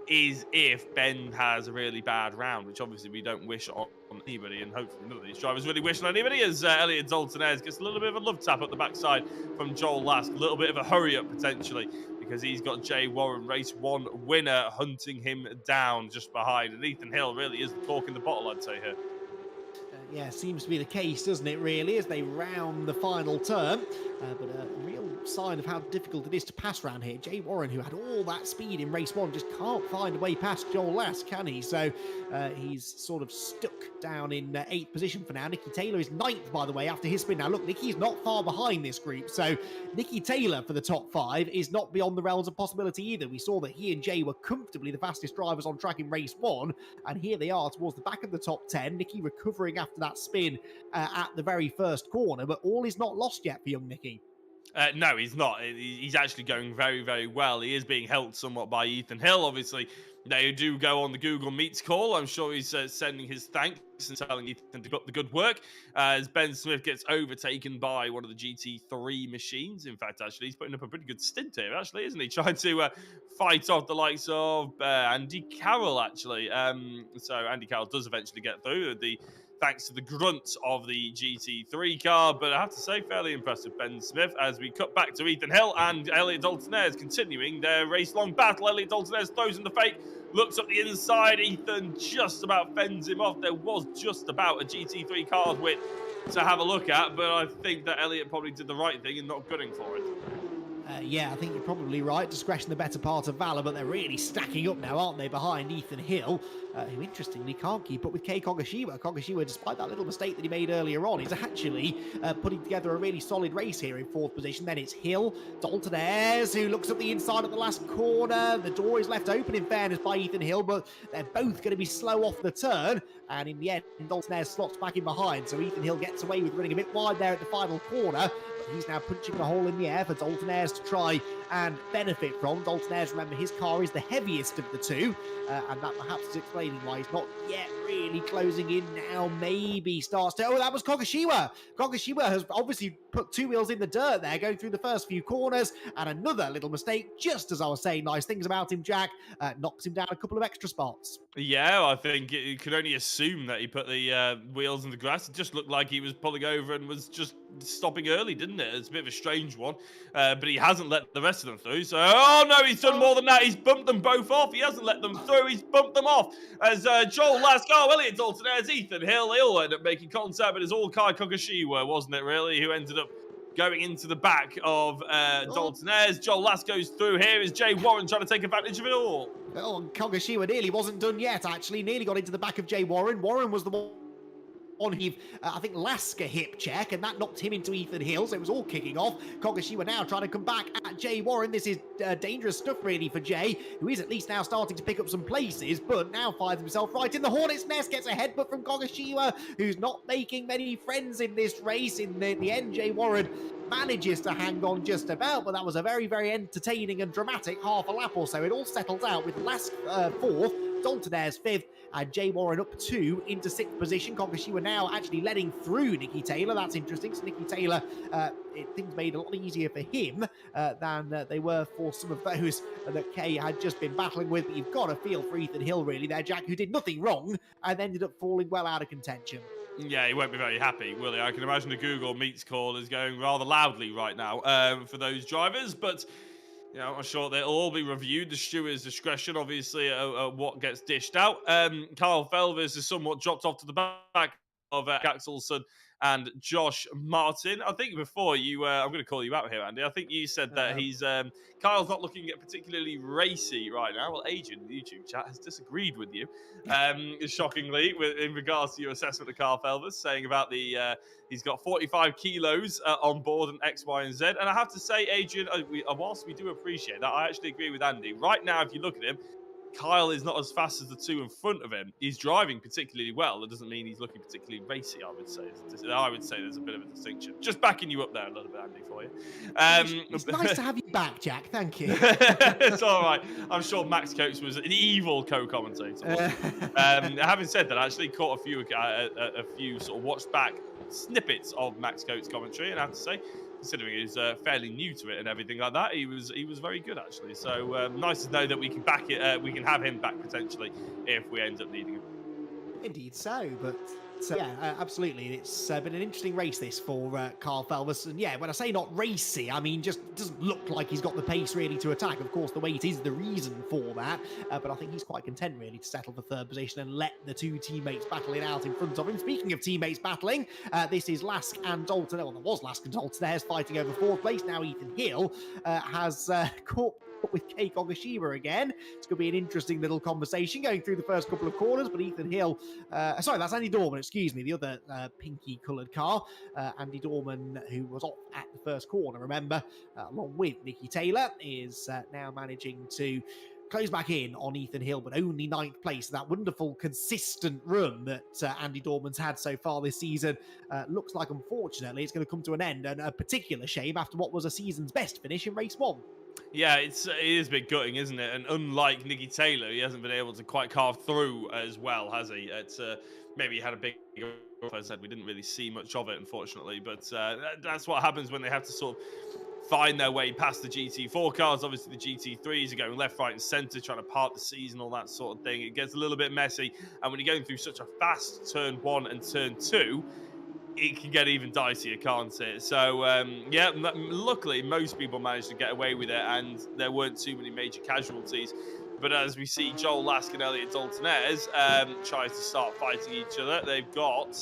is if Ben has a really bad round, which obviously we don't wish on anybody, and hopefully none of these drivers really wish on anybody, as Elliot Dalton-Ayres gets a little bit of a love tap at the backside from Joel Lask, a little bit of a hurry up potentially, because he's got Jay Warren, race 1 winner, hunting him down just behind, and Ethan Hill really is the cork in the bottle, I'd say here. Yeah, seems to be the case, doesn't it, really, as they round the final turn. But a real sign of how difficult it is to pass round here. Jay Warren, who had all that speed in race 1, just can't find a way past Joel Lask, can he? So he's sort of stuck down in 8th position for now. Nicky Taylor is 9th, by the way, after his spin. Now, look, Nicky's not far behind this group. So Nicky Taylor for the top 5 is not beyond the realms of possibility either. We saw that he and Jay were comfortably the fastest drivers on track in race 1. And here they are towards the back of the top 10. Nicky recovering after that spin at the very first corner, but all is not lost yet for young Nicky. No, he's not. He's actually going very, very well. He is being helped somewhat by Ethan Hill. Obviously, they do go on the Google Meets call. I'm sure he's sending his thanks and telling Ethan to put the good work as Ben Smith gets overtaken by one of the GT3 machines. In fact, actually, he's putting up a pretty good stint here, actually, isn't he? Trying to fight off the likes of Andy Carroll, actually. So Andy Carroll does eventually get through thanks to the grunt of the GT3 car, but I have to say, fairly impressive Ben Smith as we cut back to Ethan Hill and Elliot Dalton-Ayres continuing their race-long battle. Elliot Dalton-Ayres throws in the fake, looks up the inside, Ethan just about fends him off. There was just about a GT3 car's width to have a look at, but I think that Elliot probably did the right thing in not gunning for it. Yeah, I think you're probably right. Discretion the better part of valour, but they're really stacking up now, aren't they, behind Ethan Hill, who interestingly can't keep up with Kei Kogashiwa. Kogashiwa, despite that little mistake that he made earlier on, is actually putting together a really solid race here in 4th position. Then it's Hill, Dalton-Ayres, who looks at the inside at the last corner. The door is left open, in fairness, by Ethan Hill, but they're both going to be slow off the turn. And in the end, Dalton-Ayres slots back in behind, so Ethan Hill gets away with running a bit wide there at the final corner. He's now punching a hole in the air for Dalton-Ayres to try and benefit from. Dalton-Ayres, remember, his car is the heaviest of the two, and that perhaps is explaining why he's not yet really closing in now. Maybe starts to... Oh, that was Kogashiwa. Kogashiwa has obviously put 2 wheels in the dirt there, going through the first few corners, and another little mistake, just as I was saying nice things about him, Jack, knocks him down a couple of extra spots. Yeah, I think you could only assume that he put the wheels in the grass. It just looked like he was pulling over and was just stopping early, didn't it? It's a bit of a strange one, but he hasn't let the rest of them through. So, oh no, he's done more than that. He's bumped them both off. He hasn't let them through. He's bumped them off. As Joel Lask, Elliot Dalton-Ayres, Ethan Hill, he'll end up making contact, but it's all Kai Kogashiwa, wasn't it, really, who ended up going into the back of Dalton-Ayres. Joel Lask goes through. Here is Jay Warren trying to take advantage of it all. Oh, and Kogashiwa nearly wasn't done yet, actually. Nearly got into the back of Jay Warren. Warren was the one he, I think, Lasker hip check, and that knocked him into Ethan Hill, so it was all kicking off. Kogashiwa now trying to come back at Jay Warren. This is dangerous stuff, really, for Jay, who is at least now starting to pick up some places, but now finds himself right in the hornet's nest, gets a headbutt from Kogashiwa, who's not making many friends in this race. In the end, Jay Warren manages to hang on just about, but that was a very, very entertaining and dramatic half a lap or so. It all settles out with Lask 4th, Dalton-Ayres 5th, and Jay Warren up 2 into 6th position. Kogashiwa now actually letting through Nicky Taylor. That's interesting. So Nicky Taylor, things made a lot easier for him than they were for some of those that Kay had just been battling with. But you've got to feel for Ethan Hill, really, there, Jack, who did nothing wrong and ended up falling well out of contention. Yeah, he won't be very happy, will he? I can imagine the Google Meets call is going rather loudly right now for those drivers, but you know, I'm sure they'll all be reviewed. The steward's discretion, obviously, what gets dished out. Carl Felvers has somewhat dropped off to the back of Axelson and Josh Martin. I think before you, I'm going to call you out here, Andy. I think you said that he's Kyle's not looking at particularly racy right now. Well, Adrian in the YouTube chat has disagreed with you, shockingly, in regards to your assessment of Carl Felvers, saying about the he's got 45 kilos on board and X, Y, and Z. And I have to say, Adrian, whilst we do appreciate that, I actually agree with Andy. Right now, if you look at him, Kyle is not as fast as the two in front of him. He's driving particularly well. That doesn't mean he's looking particularly racy, I would say. I would say there's a bit of a distinction. Just backing you up there a little bit, Andy, for you. It's nice to have you back, Jack. Thank you. It's all right. I'm sure Max Coates was an evil co-commentator. Having said that, I actually caught a few sort of watched back snippets of Max Coates' commentary, and I have to say, considering he's fairly new to it and everything like that, he was very good actually. So nice to know that we can back it. We can have him back potentially if we end up needing him. Indeed so, but yeah, absolutely. It's been an interesting race this for Carl Felvis. And yeah, when I say not racy, I mean just doesn't look like he's got the pace really to attack. Of course, the weight is the reason for that, but I think he's quite content really to settle for third position and let the two teammates battle it out in front of him. Speaking of teammates battling, this is Lask and Dalton. Well, there was Lask and Dalton there's fighting over fourth place. Now Ethan Hill has caught with Keiko Ogashima again. It's going to be an interesting little conversation going through the first couple of corners, but Ethan Hill, sorry, that's Andy Dorman, excuse me, the other pinky coloured car. Andy Dorman, who was off at the first corner, remember, along with Nicky Taylor, is now managing to close back in on Ethan Hill, but only ninth place. That wonderful, consistent run that Andy Dorman's had so far this season looks like, unfortunately, it's going to come to an end, and a particular shame after what was a season's best finish in race one. Yeah, it is a bit gutting, isn't it? And unlike Nicky Taylor, he hasn't been able to quite carve through as well, has he? It's maybe he had a big. As I said, we didn't really see much of it, unfortunately. But that's what happens when they have to sort of find their way past the GT4 cars. Obviously, the GT3s are going left, right, and centre, trying to part the season, all that sort of thing. It gets a little bit messy, and when you're going through such a fast turn 1 and turn 2. It can get even dicier, can't it? So, yeah, luckily, most people managed to get away with it, and there weren't too many major casualties. But as we see Joel Lask and Elliot Daltonez tries to start fighting each other, they've got...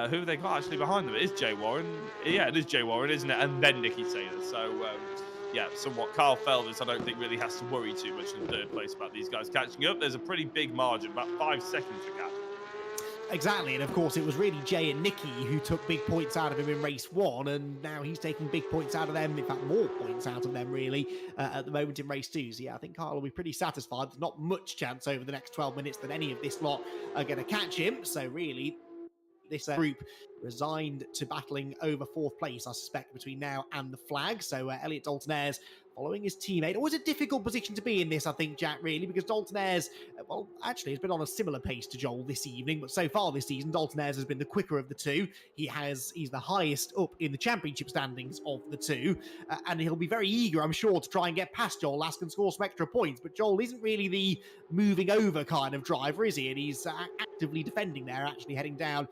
who have they got actually behind them? It is Jay Warren. Yeah, it is Jay Warren, isn't it? And then Nicky Taylor. So, yeah, somewhat. Carl Felvis, I don't think, really has to worry too much in third place about these guys catching up. There's a pretty big margin, about 5 seconds to gap. Exactly, and of course it was really Jay and Nicky who took big points out of him in race 1, and now he's taking big points out of them, in fact more points out of them really, at the moment in race 2. So yeah, I think Carl will be pretty satisfied. There's not much chance over the next 12 minutes that any of this lot are going to catch him, so really this group resigned to battling over fourth place, I suspect, between now and the flag. So Elliot Daltonez following his teammate. Always a difficult position to be in this, I think, Jack, really, because Daltonez, well, actually has been on a similar pace to Joel this evening, but so far this season, Daltonez has been the quicker of the two. He's the highest up in the championship standings of the two, and he'll be very eager, I'm sure, to try and get past Joel Lask and score some extra points, but Joel isn't really the moving over kind of driver, is he? And he's actively defending there, actually heading down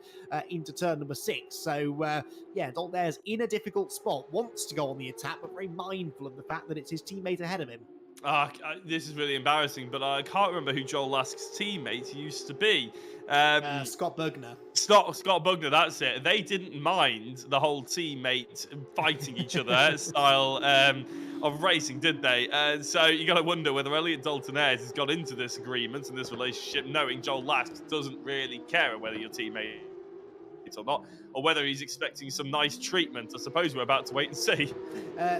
into turn number 6. So, yeah, Daltonez in a difficult spot, wants to go on the attack, but very mindful of the fact that it's his teammate ahead of him. This is really embarrassing, but I can't remember who Joel Lask's teammate used to be. Scott Bugner. Scott Bugner, that's it. They didn't mind the whole teammate fighting each other style of racing, did they? So you got to wonder whether Elliot Daltonez has got into this agreement and this relationship knowing Joel Lask doesn't really care whether your teammate or not, or whether he's expecting some nice treatment. I suppose we're about to wait and see.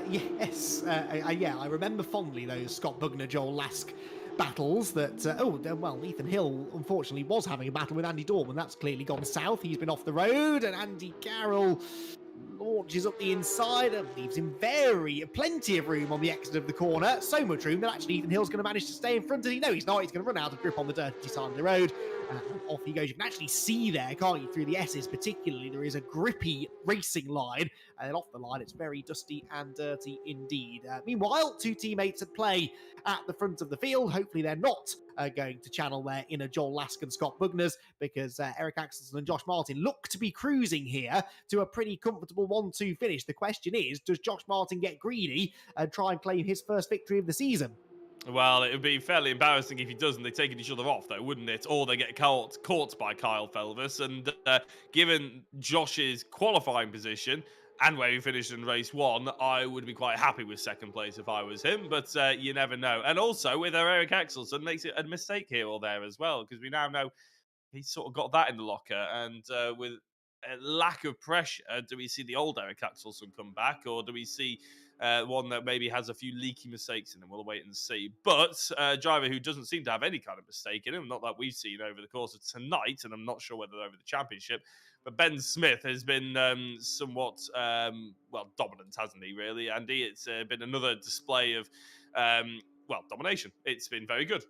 Yes, yeah, I remember fondly those Scott Bugner, Joel Lask battles that, well, Ethan Hill, unfortunately, was having a battle with Andy Dorman. That's clearly gone south. He's been off the road, and Andy Carroll launches up the inside and leaves him plenty of room on the exit of the corner. So much room that actually Ethan Hill's going to manage to stay in front of him. No, he's not. He's going to run out of grip on the dirty side of the road. And off he goes. You can actually see there, can't you, through the S's particularly, there is a grippy racing line. And then off the line, it's very dusty and dirty indeed. Meanwhile, two teammates at play at the front of the field. Hopefully they're not going to channel their inner Joel Lask and Scott Bugners, because Eric Axelson and Josh Martin look to be cruising here to a pretty comfortable 1-2 finish. The question is, does Josh Martin get greedy and try and claim his first victory of the season? Well, it would be fairly embarrassing if he doesn't. They're taking each other off, though, wouldn't it? Or they get caught by Kyle Felvis. And given Josh's qualifying position and where he finished in race 1, I would be quite happy with second place if I was him. But you never know. And also, with Eric Axelson, makes it a mistake here or there as well, because we now know he's sort of got that in the locker. And with a lack of pressure, do we see the old Eric Axelson come back, or do we see one that maybe has a few leaky mistakes in him. We'll wait and see. But a driver who doesn't seem to have any kind of mistake in him, not that we've seen over the course of tonight, and I'm not sure whether over the championship, but Ben Smith has been somewhat, dominant, hasn't he, really, Andy? It's been another display of, domination. It's been very good.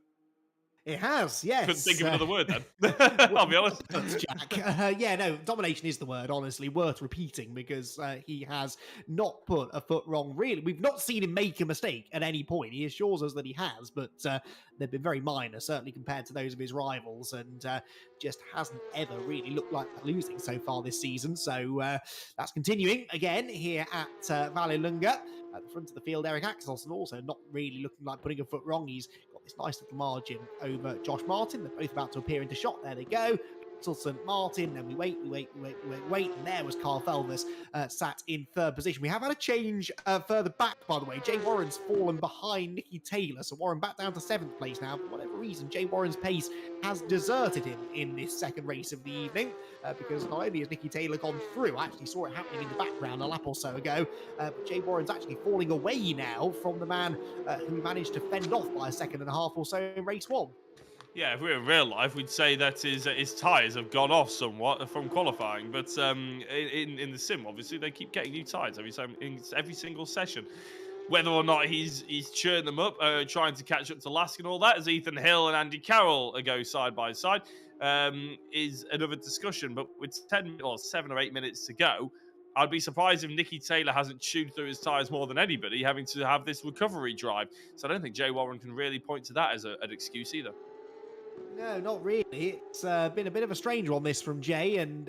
It has, yes. Couldn't think of another word then. I'll be honest. Jack. Domination is the word, honestly, worth repeating, because he has not put a foot wrong, really. We've not seen him make a mistake at any point. He assures us that he has, but they've been very minor, certainly compared to those of his rivals, and just hasn't ever really looked like losing so far this season. So that's continuing again here at Vallelunga. At the front of the field, Eric Axelson also not really looking like putting a foot wrong. He's got this nice little margin over Josh Martin. They're both about to appear into shot. There they go. Axelson, Martin, then we wait, and there was Carl Felvers sat in third position. We have had a change further back, by the way. Jay Warren's fallen behind Nicky Taylor, so Warren back down to 7th place now. For whatever reason, Jay Warren's pace has deserted him in this second race of the evening, because not only has Nicky Taylor gone through, I actually saw it happening in the background a lap or so ago, but Jay Warren's actually falling away now from the man who managed to fend off by a second and a half or so in race 1. Yeah, if we were in real life, we'd say that his tyres have gone off somewhat from qualifying. But in the sim, obviously, they keep getting new tyres every single session. Whether or not he's churning them up, trying to catch up to Lask and all that, as Ethan Hill and Andy Carroll go side by side, is another discussion. But with 7 or 8 minutes to go, I'd be surprised if Nicky Taylor hasn't chewed through his tyres more than anybody, having to have this recovery drive. So I don't think Jay Warren can really point to that as an excuse either. No, not really. It's been a bit of a strange one, this, from Jay, and,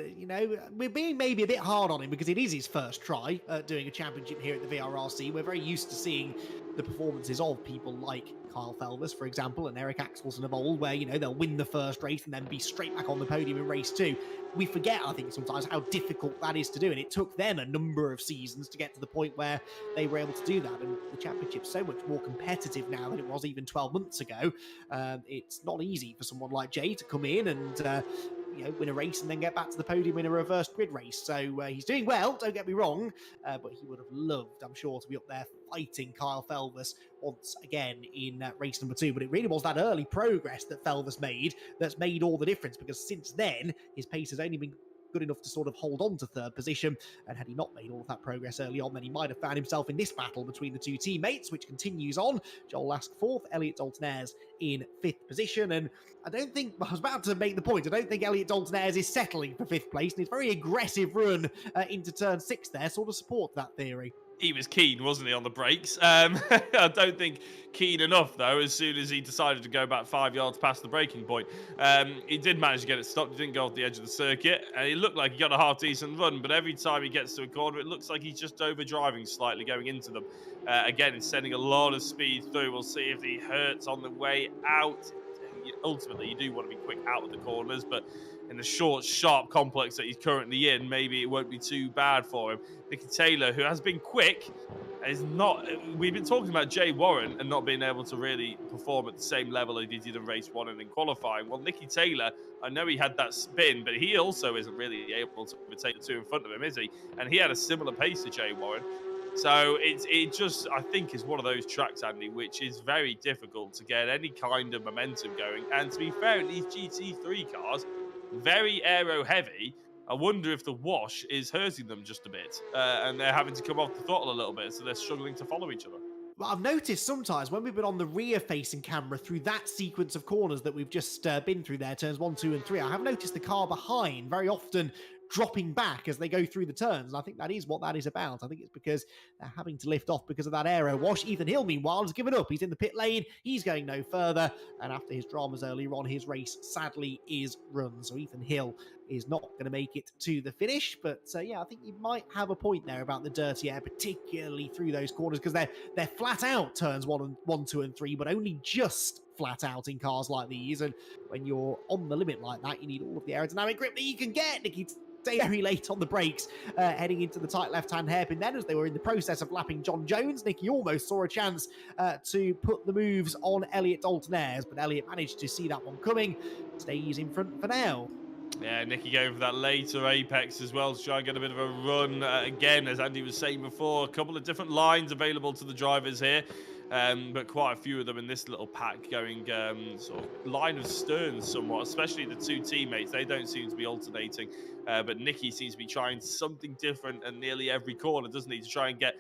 we're being maybe a bit hard on him because it is his first try doing a championship here at the VRRC. We're very used to seeing the performances of people like Kyle Felvers, for example, and Eric Axelson of old, where, they'll win the first race and then be straight back on the podium in race 2. We forget, I think, sometimes how difficult that is to do, and it took them a number of seasons to get to the point where they were able to do that, and the championship's so much more competitive now than it was even 12 months ago. It's not easy for someone like Jay to come in and win a race and then get back to the podium in a reverse grid race. So he's doing well, don't get me wrong, but he would have loved, I'm sure, to be up there fighting Kyle Felvers once again in race number 2. But it really was that early progress that Felvers made that's made all the difference, because since then his pace has only been good enough to sort of hold on to third position, and had he not made all of that progress early on, then he might have found himself in this battle between the two teammates, which continues on. Joel Lask 4th, Elliot Dalton-Ayres in 5th position, and I was about to make the point, I don't think Elliot Dalton-Ayres is settling for 5th place, and his very aggressive run into turn 6 there sort of supports that theory. He was keen, wasn't he, on the brakes? I don't think keen enough, though, as soon as he decided to go back 5 yards past the braking point. He did manage to get it stopped. He didn't go off the edge of the circuit. And it looked like he got a half-decent run, but every time he gets to a corner, it looks like he's just over-driving slightly going into them. Again, he's sending a lot of speed through. We'll see if he hurts on the way out. Ultimately, you do want to be quick out of the corners, but in the short, sharp complex that he's currently in, maybe it won't be too bad for him. Nicky Taylor, who has been quick, is not. We've been talking about Jay Warren and not being able to really perform at the same level as he did in race 1 and in qualifying. Well, Nicky Taylor, I know he had that spin, but he also isn't really able to take the 2 in front of him, is he? And he had a similar pace to Jay Warren. So it just, I think, is one of those tracks, Andy, which is very difficult to get any kind of momentum going. And to be fair, in these GT3 cars, very aero heavy, I wonder if the wash is hurting them just a bit, and they're having to come off the throttle a little bit, so they're struggling to follow each other. Well, I've noticed sometimes when we've been on the rear-facing camera through that sequence of corners that we've just been through there, turns 1, 2, and 3, I have noticed the car behind very often dropping back as they go through the turns. And I think that is what that is about. I think it's because they're having to lift off because of that aero wash. Ethan Hill, meanwhile, has given up. He's in the pit lane. He's going no further. And after his dramas earlier on, his race sadly is run. So Ethan Hill is not going to make it to the finish. But yeah, I think you might have a point there about the dirty air, particularly through those corners, because they're flat out turns 1, 2, and 3, but only just flat out in cars like these. And when you're on the limit like that, you need all of the aerodynamic grip that you can get. Nicky very late on the brakes, heading into the tight left-hand hairpin then, as they were in the process of lapping John Jones. Nicky almost saw a chance to put the moves on Elliot Dalton-Ayres, but Elliot managed to see that one coming, stays in front for now. Yeah, Nicky going for that later apex as well to try and get a bit of a run. Again, as Andy was saying before, a couple of different lines available to the drivers here. But quite a few of them in this little pack going sort of line of stern somewhat, especially the two teammates. They don't seem to be alternating, but Nicky seems to be trying something different at nearly every corner, doesn't he, to try and get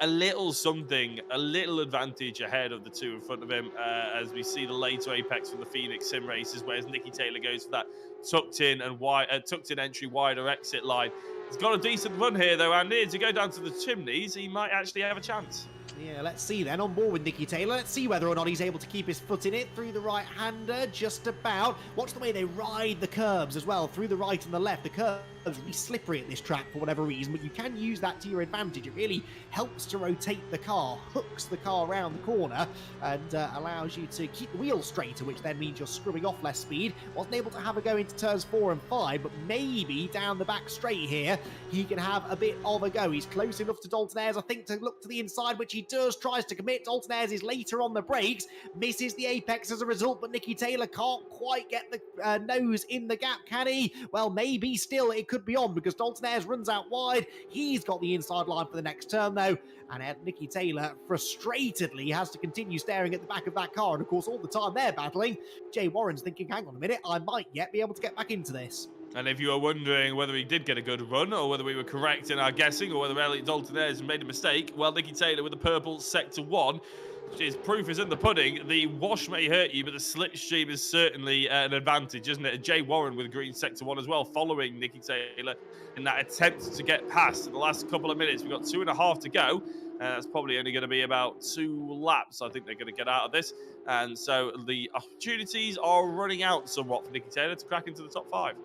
a little something, a little advantage ahead of the two in front of him, as we see the later apex from the Phoenix sim races, whereas Nicky Taylor goes for that tucked in entry, wider exit line. He's got a decent run here, though, and to go down to the chimneys, he might actually have a chance. Yeah, let's see then. On board with Nicky Taylor. Let's see whether or not he's able to keep his foot in it through the right-hander, just about. Watch the way they ride the curbs as well, through the right and the left. The curbs really slippery at this track for whatever reason, but you can use that to your advantage. It really helps to rotate the car, hooks the car around the corner, and allows you to keep the wheels straighter, which then means you're screwing off less speed. Wasn't able to have a go into turns 4 and 5, but maybe down the back straight here, he can have a bit of a go. He's close enough to Dalton Ayres, I think, to look to the inside, which he does, tries to commit. Dalton Ayres is later on the brakes, misses the apex as a result, but Nicky Taylor can't quite get the nose in the gap, can he? Well, maybe still it could be on, because Dalton Ayres runs out wide. He's got the inside line for the next turn, though, and Nicky Taylor frustratedly has to continue staring at the back of that car, and of course, all the time they're battling, Jay Warren's thinking, hang on a minute, I might yet be able to get back into this. And if you were wondering whether he did get a good run or whether we were correct in our guessing or whether Elliot Dalton Ayres made a mistake, well, Nicky Taylor with the purple sector 1, which is proof is in the pudding. The wash may hurt you, but the slipstream is certainly an advantage, isn't it? Jay Warren with green sector 1 as well, following Nicky Taylor in that attempt to get past. In the last couple of minutes, we've got 2.5 to go. That's probably only going to be about 2 laps, I think they're going to get out of this. And so the opportunities are running out somewhat for Nicky Taylor to crack into the top 5.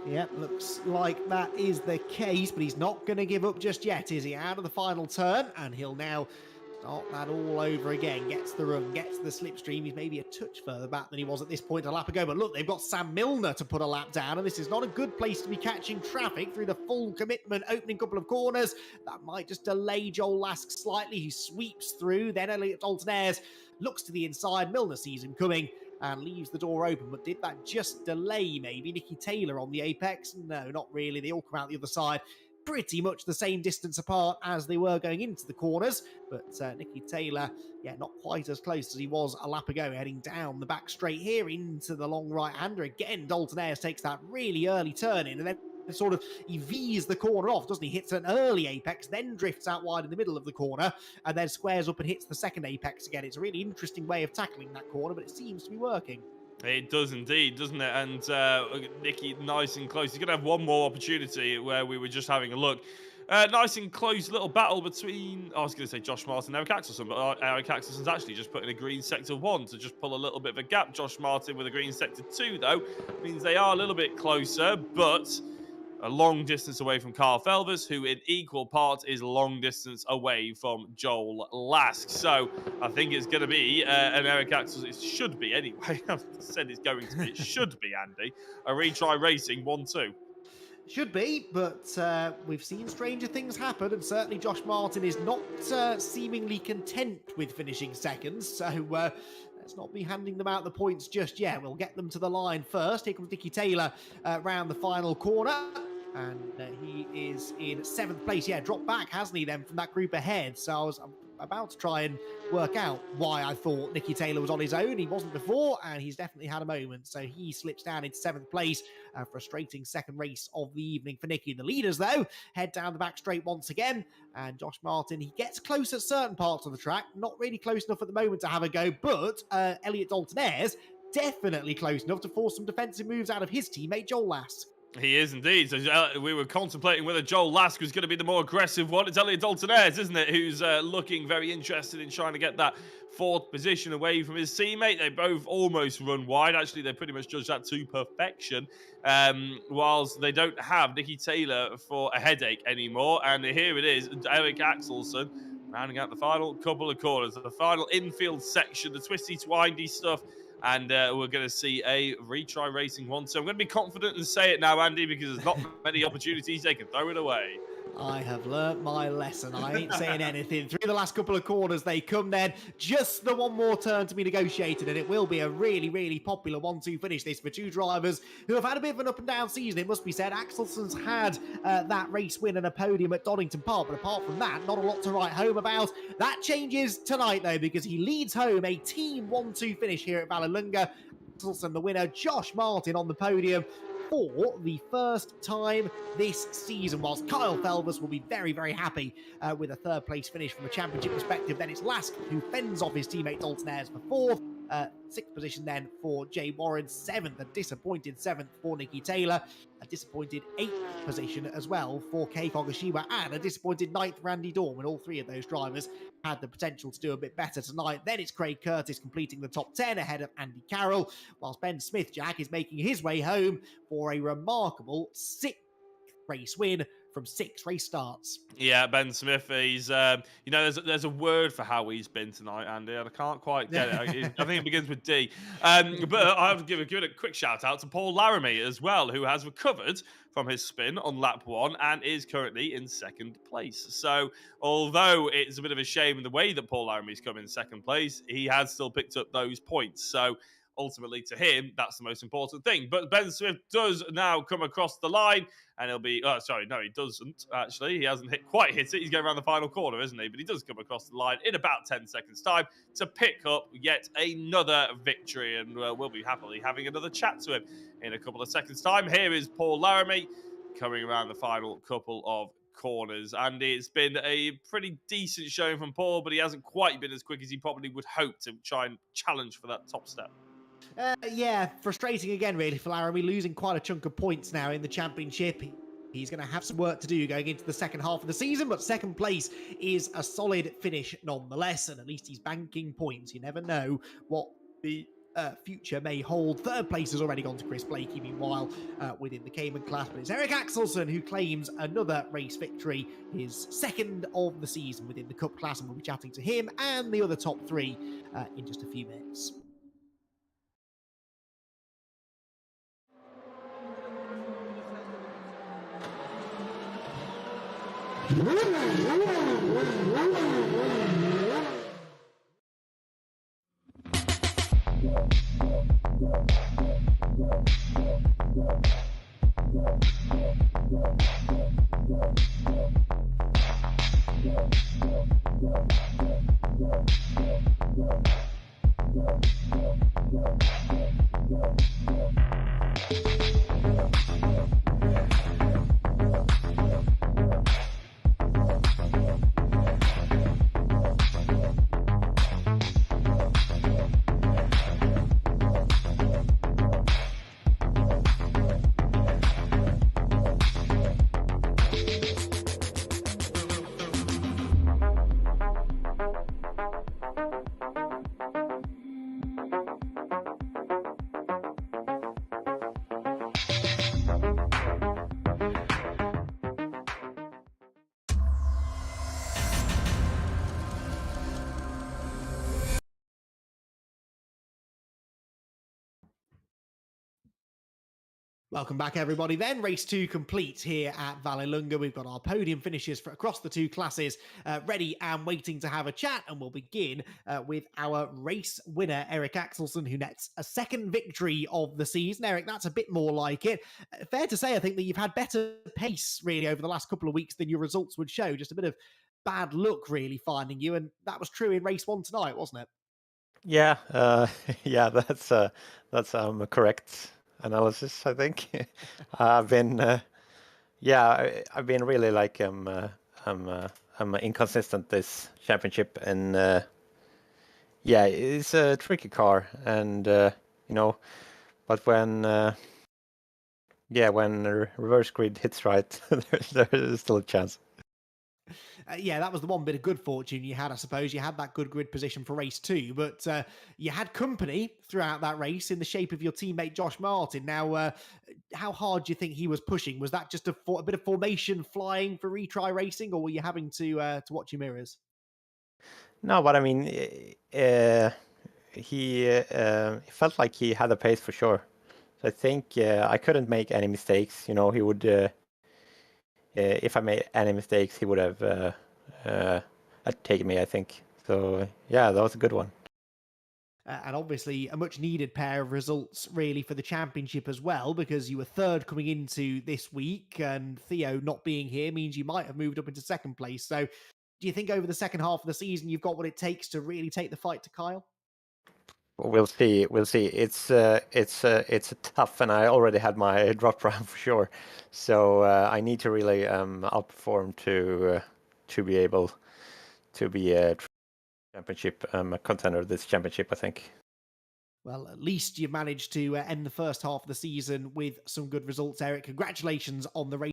Yep, looks like that is the case, but he's not going to give up just yet, is he? Out of the final turn, and he'll now start that all over again. Gets the run, gets the slipstream. He's maybe a touch further back than he was at this point a lap ago, but look, they've got Sam Milner to put a lap down, and this is not a good place to be catching traffic through the full commitment opening couple of corners. That might just delay Joel Lask slightly. He sweeps through, then Elliot Dalton Ayres looks to the inside. Milner sees him coming and leaves the door open, but did that just delay maybe Nicky Taylor on the apex? No, not really. They all come out the other side pretty much the same distance apart as they were going into the corners, but Nicky Taylor, yeah, not quite as close as he was a lap ago, heading down the back straight here into the long right-hander. Again, Dalton Ayres takes that really early turn in, and then sort of he V's the corner off, doesn't he? Hits an early apex, then drifts out wide in the middle of the corner, and then squares up and hits the second apex again. It's a really interesting way of tackling that corner, but it seems to be working. It does indeed, doesn't it? And Nicky, nice and close. He's going to have one more opportunity where we were just having a look. Nice and close little battle between, I was going to say Josh Martin and Eric Axelson, but Eric Axelson's actually just put in a green sector 1 to just pull a little bit of a gap. Josh Martin with a green sector 2, though, means they are a little bit closer, but a long distance away from Carl Felvers, who in equal part is long distance away from Joel Lask. So I think it's going to be an Eric Axelson. It should be anyway. I've said it's going to be. It should be, Andy. A retry racing 1-2. Should be, but we've seen stranger things happen, and certainly Josh Martin is not seemingly content with finishing seconds, so let's not be handing them out the points just yet. We'll get them to the line first. Here comes Nicky Taylor round the final corner, and he is in 7th place. Yeah, dropped back, hasn't he, then, from that group ahead, so I was about to try and work out why I thought Nicky Taylor was on his own. He wasn't before, and he's definitely had a moment. So he slips down into 7th place. A frustrating second race of the evening for Nicky. The leaders, though, head down the back straight once again. And Josh Martin, he gets close at certain parts of the track. Not really close enough at the moment to have a go, but Elliot Dalton Ayres definitely close enough to force some defensive moves out of his teammate Joel Lask. He is indeed. So we were contemplating whether Joel Lask was going to be the more aggressive one. It's Elliot Dalton Ayres, isn't it, who's looking very interested in trying to get that 4th position away from his teammate. They both almost run wide. Actually, they pretty much judge that to perfection, whilst they don't have Nicky Taylor for a headache anymore. And here it is, Eric Axelson rounding out the final couple of corners, the final infield section, the twisty, twindy stuff. And we're going to see a retry racing 1. So I'm going to be confident and say it now, Andy, because there's not many opportunities they can throw it away. I have learnt my lesson. I ain't saying anything. Through the last couple of corners, they come then. Just the one more turn to be negotiated, and it will be a really, really popular 1-2 finish this for two drivers who have had a bit of an up and down season, it must be said. Axelson's had that race win and a podium at Donington Park, but apart from that, not a lot to write home about. That changes tonight, though, because he leads home a team 1-2 finish here at Vallelunga. Axelson, the winner, Josh Martin on the podium for the first time this season, whilst Kyle Felvers will be very, very happy with a third place finish from a championship perspective. Then it's Lask who fends off his teammate Dalton Ayres for fourth. Sixth position then for Jay Warren. Seventh, a disappointed seventh for Nikki Taylor. A disappointed eighth position as well for Kei Kogashiba, and a disappointed ninth for Andy Dorman. All three of those drivers had the potential to do a bit better tonight. Then it's Craig Curtis completing the top 10 ahead of Andy Carroll, whilst Ben Smith-Jack is making his way home for a remarkable sixth race win from 6 race starts. Yeah, Ben Smith, he's, there's a word for how he's been tonight, Andy, and I can't quite get it. I think it begins with D. But I have to give a quick shout out to Paul Laramie as well, who has recovered from his spin on lap 1 and is currently in second place. So, although it's a bit of a shame the way that Paul Laramie's come in second place, he has still picked up those points. So, ultimately, to him, that's the most important thing. But Ben Smith does now come across the line, and he'll be... Oh, sorry, no, he doesn't, actually. He hasn't quite hit it. He's going around the final corner, isn't he? But he does come across the line in about 10 seconds' time to pick up yet another victory, and we'll be happily having another chat to him in a couple of seconds' time. Here is Paul Laramie coming around the final couple of corners, and it's been a pretty decent showing from Paul, but he hasn't quite been as quick as he probably would hope to try and challenge for that top step. Yeah, frustrating again, really, for Laramie, losing quite a chunk of points now in the championship. He's going to have some work to do going into the second half of the season, but second place is a solid finish nonetheless, and at least he's banking points. You never know what the future may hold. Third place has already gone to Chris Blakey, meanwhile, within the Cayman class, but it's Eric Axelsson who claims another race victory, his second of the season within the Cup class, and we'll be chatting to him and the other top three in just a few minutes. Welcome back, everybody. Then race 2 complete here at Vallelunga. We've got our podium finishes for across the two classes ready and waiting to have a chat. And we'll begin with our race winner, Eric Axelsson, who nets a second victory of the season. Eric, that's a bit more like it. Fair to say, I think, that you've had better pace, really, over the last couple of weeks than your results would show. Just a bit of bad luck, really, finding you. And that was true in race 1 tonight, wasn't it? Yeah, yeah, that's correct analysis, I think. I've been really like I'm inconsistent this championship, and yeah, it's a tricky car, and but when reverse grid hits right, there's still a chance. Yeah, that was the one bit of good fortune you had, I suppose. You had that good grid position for race 2, but you had company throughout that race in the shape of your teammate Josh Martin. Now, how hard do you think he was pushing? Was that just a bit of formation flying for retry racing, or were you having to watch your mirrors? No, but I mean, he felt like he had a pace for sure. So I think I couldn't make any mistakes. He would if I made any mistakes, he would have taken me, I think. So yeah, that was a good one. And obviously a much needed pair of results really for the championship as well, because you were third coming into this week, and Theo not being here means you might have moved up into second place. So do you think over the second half of the season you've got what it takes to really take the fight to Kyle? We'll see. We'll see. It's tough, and I already had my drop round for sure. So I need to really outperform to be able to be a championship contender this championship, I think. Well, at least you've managed to end the first half of the season with some good results, Eric. Congratulations on the race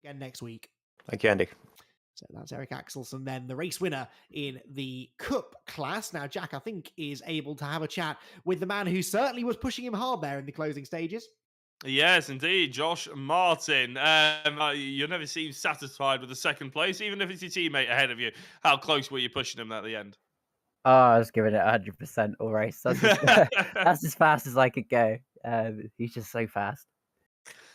again next week. Thank you, Andy. So that's Eric Axelson, then the race winner in the Cup class. Now, Jack, I think, is able to have a chat with the man who certainly was pushing him hard there in the closing stages. Yes, indeed, Josh Martin. You never seem satisfied with the second place, even if it's your teammate ahead of you. How close were you pushing him at the end? Oh, I was giving it 100% all race. That's as fast as I could go. He's just so fast.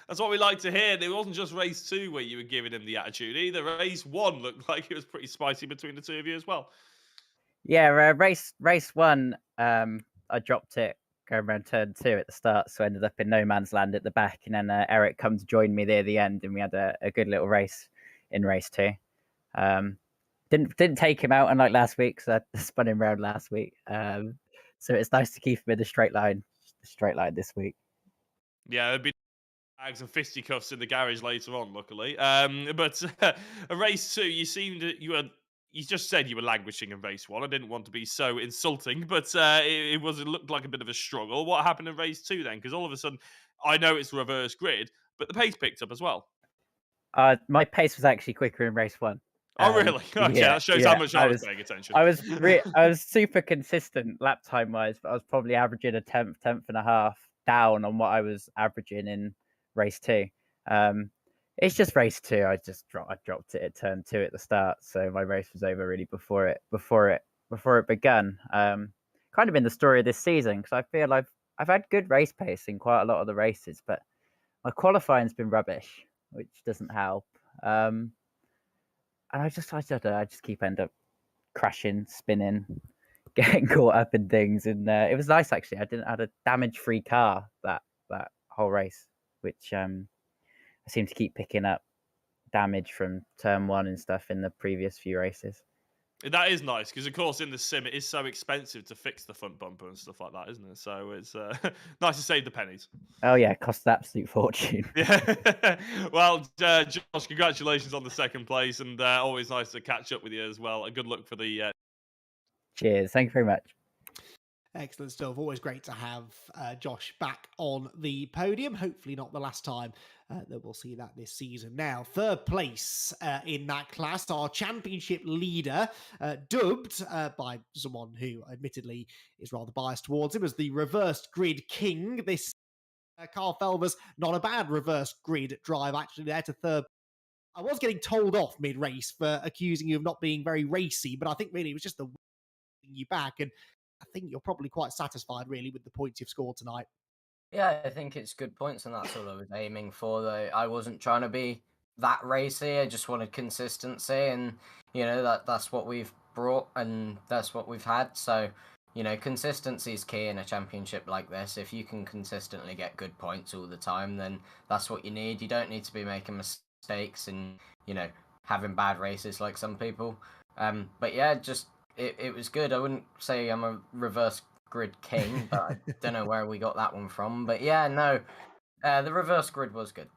That's what we like to hear. It wasn't just race 2 where you were giving him the attitude either. Race 1 looked like it was pretty spicy between the two of you as well. Yeah, race 1, I dropped it going around turn 2 at the start, so I ended up in no man's land at the back, and then Eric come to join me there at the end, and we had a good little race in race 2. Didn't take him out unlike last week, so I spun him round last week. So it's nice to keep him in the straight line this week. Yeah, there'd be bags and fisticuffs in the garage later on, luckily. But a race 2, you just said you were languishing in race 1. I didn't want to be so insulting, but it looked like a bit of a struggle. What happened in race 2 then? Because all of a sudden, I know it's reverse grid, but the pace picked up as well. My pace was actually quicker in race 1. Oh, really? Okay, yeah, that shows how much I was paying attention. I was super consistent lap time wise, but I was probably averaging a tenth and a half down on what I was averaging in race 2. It's just race 2. I dropped it at turn 2 at the start, so my race was over really before it began. Kind of been the story of this season, because I feel I've had good race pace in quite a lot of the races, but my qualifying's been rubbish, which doesn't help. And I just end up crashing, spinning, getting caught up in things, and it was nice actually. I had a damage-free car that whole race, which I seem to keep picking up damage from turn 1 and stuff in the previous few races. That is nice, because of course in the sim it is so expensive to fix the front bumper and stuff like that, isn't it? So it's nice to save the pennies. Oh yeah, it costs an absolute fortune. Yeah. Well, Josh, congratulations on the second place, and always nice to catch up with you as well. Good luck for the. Cheers. Thank you very much. Excellent stuff. Always great to have Josh back on the podium. Hopefully not the last time that we'll see that this season. Now, third place in that class, our championship leader, dubbed by someone who admittedly is rather biased towards him as the reversed grid king. This Carl Felvers, not a bad reverse grid drive actually there to third. I was getting told off mid-race for accusing you of not being very racy, but I think really it was just the you back, and I think you're probably quite satisfied, really, with the points you've scored tonight. Yeah, I think it's good points, and that's all I was aiming for. Though I wasn't trying to be that racy. I just wanted consistency, and that's what we've brought, and that's what we've had. So, consistency is key in a championship like this. If you can consistently get good points all the time, then that's what you need. You don't need to be making mistakes and having bad races like some people. But yeah, just. It was good. I wouldn't say I'm a reverse grid king, but I don't know where we got that one from. But yeah, no, the reverse grid was good.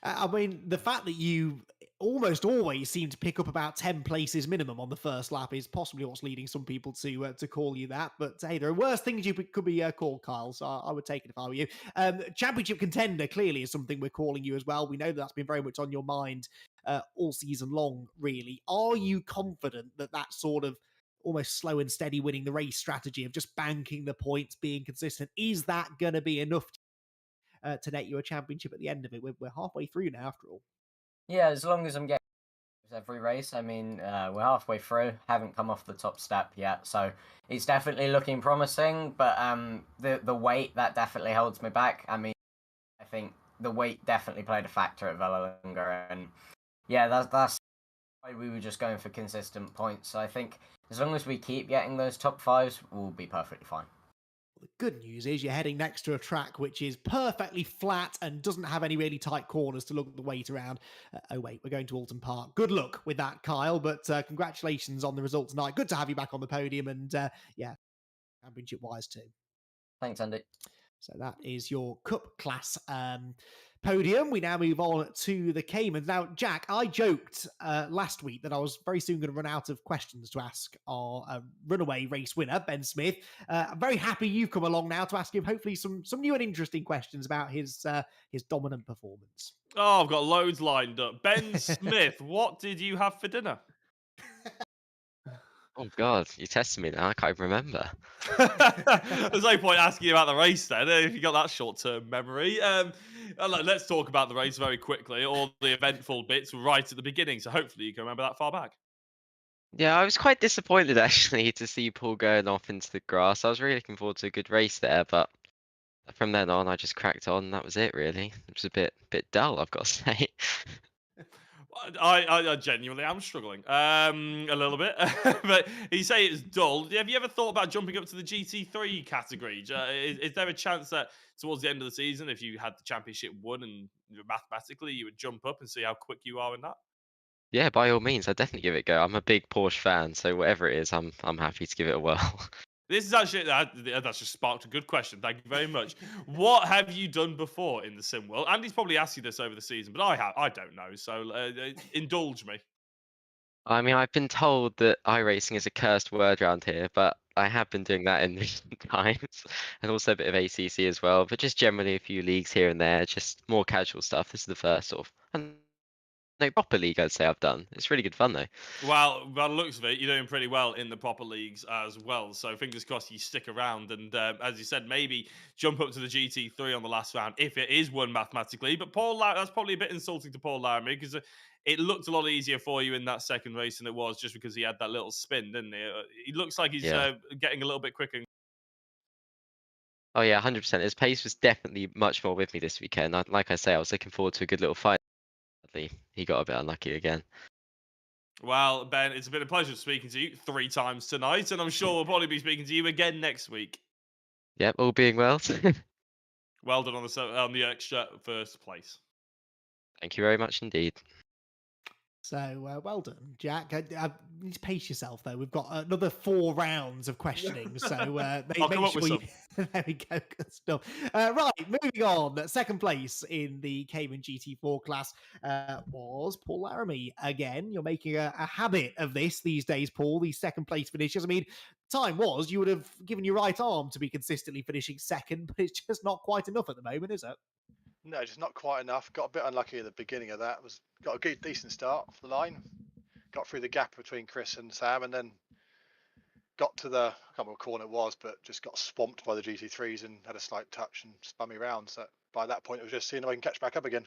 I mean, the fact that you almost always seem to pick up about 10 places minimum on the first lap is possibly what's leading some people to call you that. But hey, there are worse things you could be called, Kyle, so I would take it if I were you. Championship contender clearly is something we're calling you as well. We know that's been very much on your mind all season long, really. Are you confident that sort of almost slow and steady winning the race strategy of just banking the points, being consistent, is that going to be enough to net you a championship at the end of it? We're halfway through now, after all. Yeah, as long as I'm getting every race. I mean, we're halfway through, haven't come off the top step yet, so it's definitely looking promising. But the weight that definitely holds me back. I mean, I think the weight definitely played a factor at Vallelunga, and yeah, that's why we were just going for consistent points. So I think as long as we keep getting those top 5s, we'll be perfectly fine. The good news is you're heading next to a track which is perfectly flat and doesn't have any really tight corners to lug the weight around. Oh wait, we're going to Alton Park. Good luck with that, Kyle, but congratulations on the result tonight. Good to have you back on the podium, and yeah, championship-wise too. Thanks, Andy. So that is your Cup class podium. We now move on to the Caymans. Now, Jack, I joked last week that I was very soon going to run out of questions to ask our runaway race winner, Ben Smith. I'm very happy you've come along now to ask him hopefully some new and interesting questions about his dominant performance. Oh, I've got loads lined up. Ben Smith, what did you have for dinner? Oh God, you're testing me now. I can't even remember. There's no point asking you about the race then, if you got that short-term memory. Let's talk about the race very quickly. All the eventful bits were right at the beginning, so hopefully you can remember that far back. Yeah, I was quite disappointed actually to see Paul going off into the grass. I was really looking forward to a good race there, but from then on, I just cracked on. That was it, really. It was a bit dull, I've got to say. I genuinely am struggling a little bit, but you say it's dull. Have you ever thought about jumping up to the GT3 category? Is there a chance that towards the end of the season, if you had the championship won and mathematically you would jump up and see how quick you are in that? Yeah, by all means, I'd definitely give it a go. I'm a big Porsche fan, so whatever it is, I'm happy to give it a whirl. This is actually that's just sparked a good question. Thank you very much. What have you done before in the sim world? Andy's probably asked you this over the season, but I don't know. So indulge me. I mean, I've been told that iRacing is a cursed word around here, but I have been doing that in recent times, and also a bit of ACC as well. But just generally a few leagues here and there, just more casual stuff. This is the first sort of no proper league I'd say I've done. It's really good fun though. Well, by the looks of it, you're doing pretty well in the proper leagues as well. So fingers crossed you stick around. And as you said, maybe jump up to the GT3 on the last round if it is won mathematically. But that's probably a bit insulting to Paul Laramie because it looked a lot easier for you in that second race than it was just because he had that little spin, didn't he? He looks like he's getting a little bit quicker. Oh yeah, 100%. His pace was definitely much more with me this weekend. Like I say, I was looking forward to a good little fight. He got a bit unlucky again. Well, Ben, it's been a pleasure speaking to you 3 times tonight, and I'm sure we'll probably be speaking to you again next week. Yep, all being well. Well done on the extra first place. Thank you very much indeed. So well done, Jack. I need to pace yourself though. We've got another 4 rounds of questioning, so I'll come up with some. There we go. Good stuff. Right, moving on. Second place in the Cayman GT4 class was Paul Laramie. Again, you're making a habit of this these days, Paul. These second place finishes. I mean, time was you would have given your right arm to be consistently finishing second, but it's just not quite enough at the moment, is it? No, just not quite enough. Got a bit unlucky at the beginning of that. Got a good, decent start off the line. Got through the gap between Chris and Sam, and then got to I can't remember what corner it was, but just got swamped by the GT3s and had a slight touch and spun me around. So by that point, it was just seeing if I can catch back up again.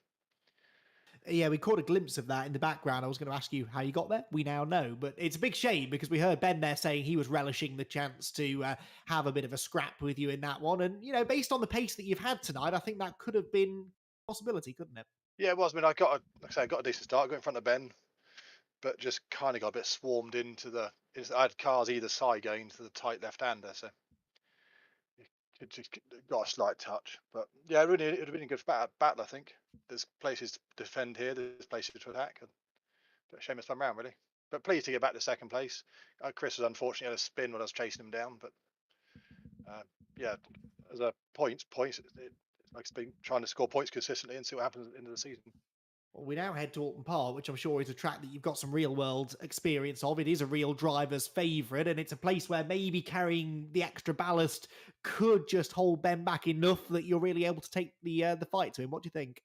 Yeah, we caught a glimpse of that in the background. I was going to ask you how you got there. We now know, but it's a big shame because we heard Ben there saying he was relishing the chance to have a bit of a scrap with you in that one. And, you know, based on the pace that you've had tonight, I think that could have been a possibility, couldn't it? Yeah, it was. I mean, I got a decent start. I got in front of Ben, but just kind of got a bit swarmed into I had cars either side going into the tight left-hander, so it just got a slight touch. But yeah, really, it would have been a good battle, I think. There's places to defend here, there's places to attack. But shame it's spun round, really. But pleased to get back to second place. Chris was unfortunately had a spin when I was chasing him down, but yeah, as a points, it's like it's been trying to score points consistently and see what happens at the end of the season. Well, we now head to Alton Park, which I'm sure is a track that you've got some real world experience of. It is a real driver's favourite, and it's a place where maybe carrying the extra ballast could just hold Ben back enough that you're really able to take the fight to him. What do you think?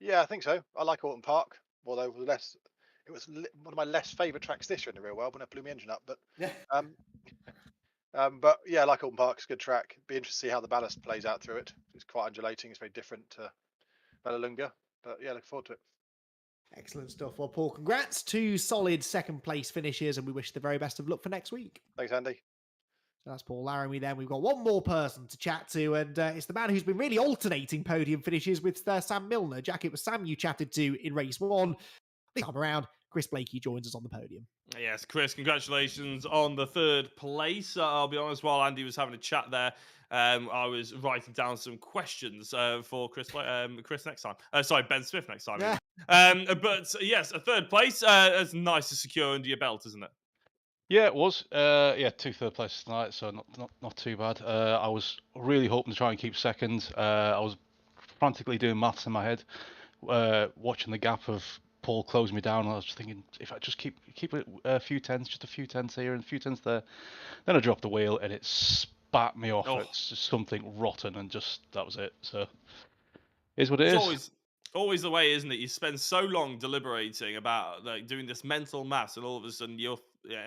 Yeah, I think so. I like Alton Park, although it was one of my less favourite tracks this year in the real world when I blew my engine up. But but yeah, I like Alton Park. It's a good track. Be interested to see how the ballast plays out through it. It's quite undulating. It's very different to Vallelunga. But yeah, look forward to it. Excellent stuff. Well, Paul, congrats. 2 solid second place finishes, and we wish the very best of luck for next week. Thanks, Andy. That's Paul Laramie then. We've got one more person to chat to, and it's the man who's been really alternating podium finishes with Sam Milner. Jack, it was Sam you chatted to in race 1. This time around, Chris Blakey joins us on the podium. Yes, Chris, congratulations on the 3rd place. I'll be honest, while Andy was having a chat there, I was writing down some questions for Chris next time. Sorry, Ben Smith next time. Yeah. But yes, a 3rd place. It's nice to secure under your belt, isn't it? Yeah, it was. 2 third places tonight, so not too bad. I was really hoping to try and keep 2nd. I was frantically doing maths in my head, watching the gap of Paul close me down. And I was just thinking, if I just keep it a few tenths, just a few tenths here and a few tenths there, then I dropped the wheel and it spat me off. Oh. It's just something rotten, and just that was it. So, is what it It's is. always the way, isn't it? You spend so long deliberating about like doing this mental maths, and all of a sudden you're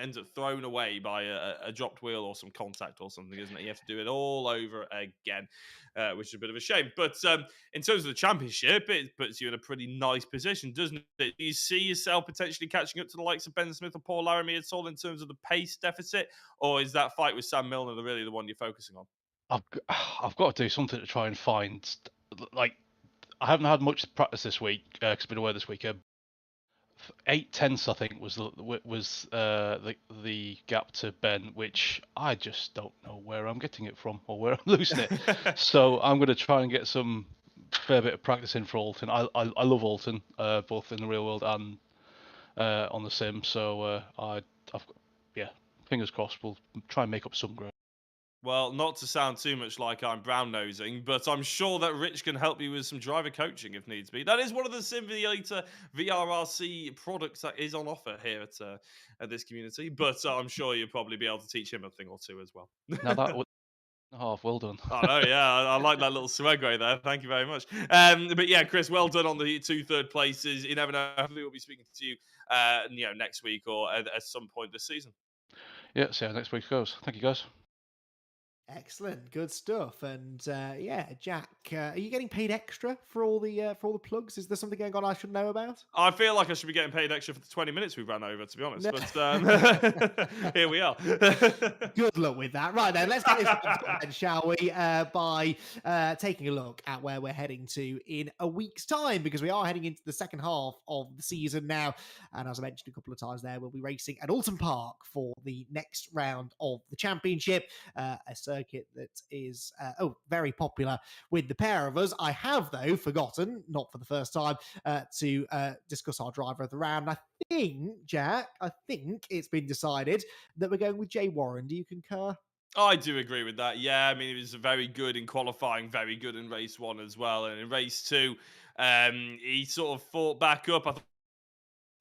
ends up thrown away by a dropped wheel or some contact or something, isn't it? You have to do it all over again, which is a bit of a shame. But in terms of the championship, it puts you in a pretty nice position, doesn't it? Do you see yourself potentially catching up to the likes of Ben Smith or Paul Laramie at all in terms of the pace deficit, or is that fight with Sam Milner really the one you're focusing on? I've got to do something to try and find, like, I haven't had much practice this week because I've been away this weekend. 8 tenths, I think, was the gap to Ben, which I just don't know where I'm getting it from or where I'm losing it. So I'm going to try and get some fair bit of practice in for Alton. I love Alton, both in the real world and on the sim. So I've got, fingers crossed. We'll try and make up some ground. Well, not to sound too much like I'm brown nosing, but I'm sure that Rich can help you with some driver coaching if needs be. That is one of the Simulator VRRC products that is on offer here at this community. But I'm sure you'll probably be able to teach him a thing or two as well. Now that would. Oh, well done. Oh, no, yeah, I like that little segue there. Thank you very much. But yeah, Chris, well done on the 2 third places. You never know. Hopefully, we'll be speaking to you, next week or at some point this season. Yeah, see how next week goes. Thank you, guys. Excellent, good stuff. And Jack, are you getting paid extra for all the plugs? Is there something going on I should know about? I feel like I should be getting paid extra for the 20 minutes we ran over, to be honest. But here we are. Good luck with that. Right then, let's get this then, shall we? By taking a look at where we're heading to in a week's time, because we are heading into the second half of the season now. And as I mentioned a couple of times there, we'll be racing at Alton Park for the next round of the championship, a circuit that is very popular with the pair of us. I have, though, forgotten, not for the first time, to discuss our driver of the round. I think, Jack, it's been decided that we're going with Jay Warren. Do you concur? I do agree with that. Yeah, I mean, he was very good in qualifying, very good in race 1 as well. And in race 2, he sort of fought back up. I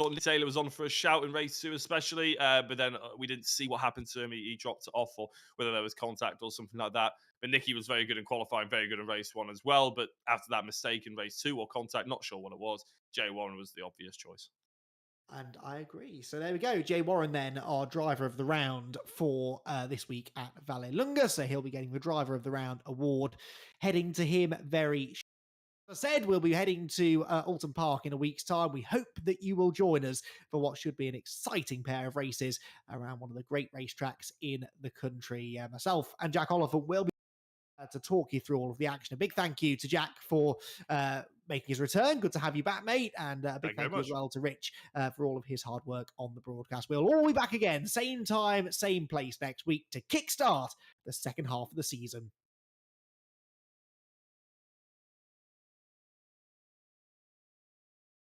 thought Nick Taylor was on for a shout in race 2 especially, but then we didn't see what happened to him. He dropped it off, or whether there was contact or something like that. But Nicky was very good in qualifying, very good in race 1 as well. But after that mistake in race 2 or contact, not sure what it was, Jay Warren was the obvious choice. And I agree. So there we go. Jay Warren, then, our driver of the round for this week at Vallelunga. So he'll be getting the driver of the round award heading to him very shortly. As I said, we'll be heading to Alton Park in a week's time. We hope that you will join us for what should be an exciting pair of races around one of the great racetracks in the country. Myself and Jack Oliver will be to talk you through all of the action. A big thank you to Jack for making his return. Good to have you back, mate. And a big thank you as well to Rich for all of his hard work on the broadcast. We'll all be back again, same time, same place next week to kickstart the second half of the season.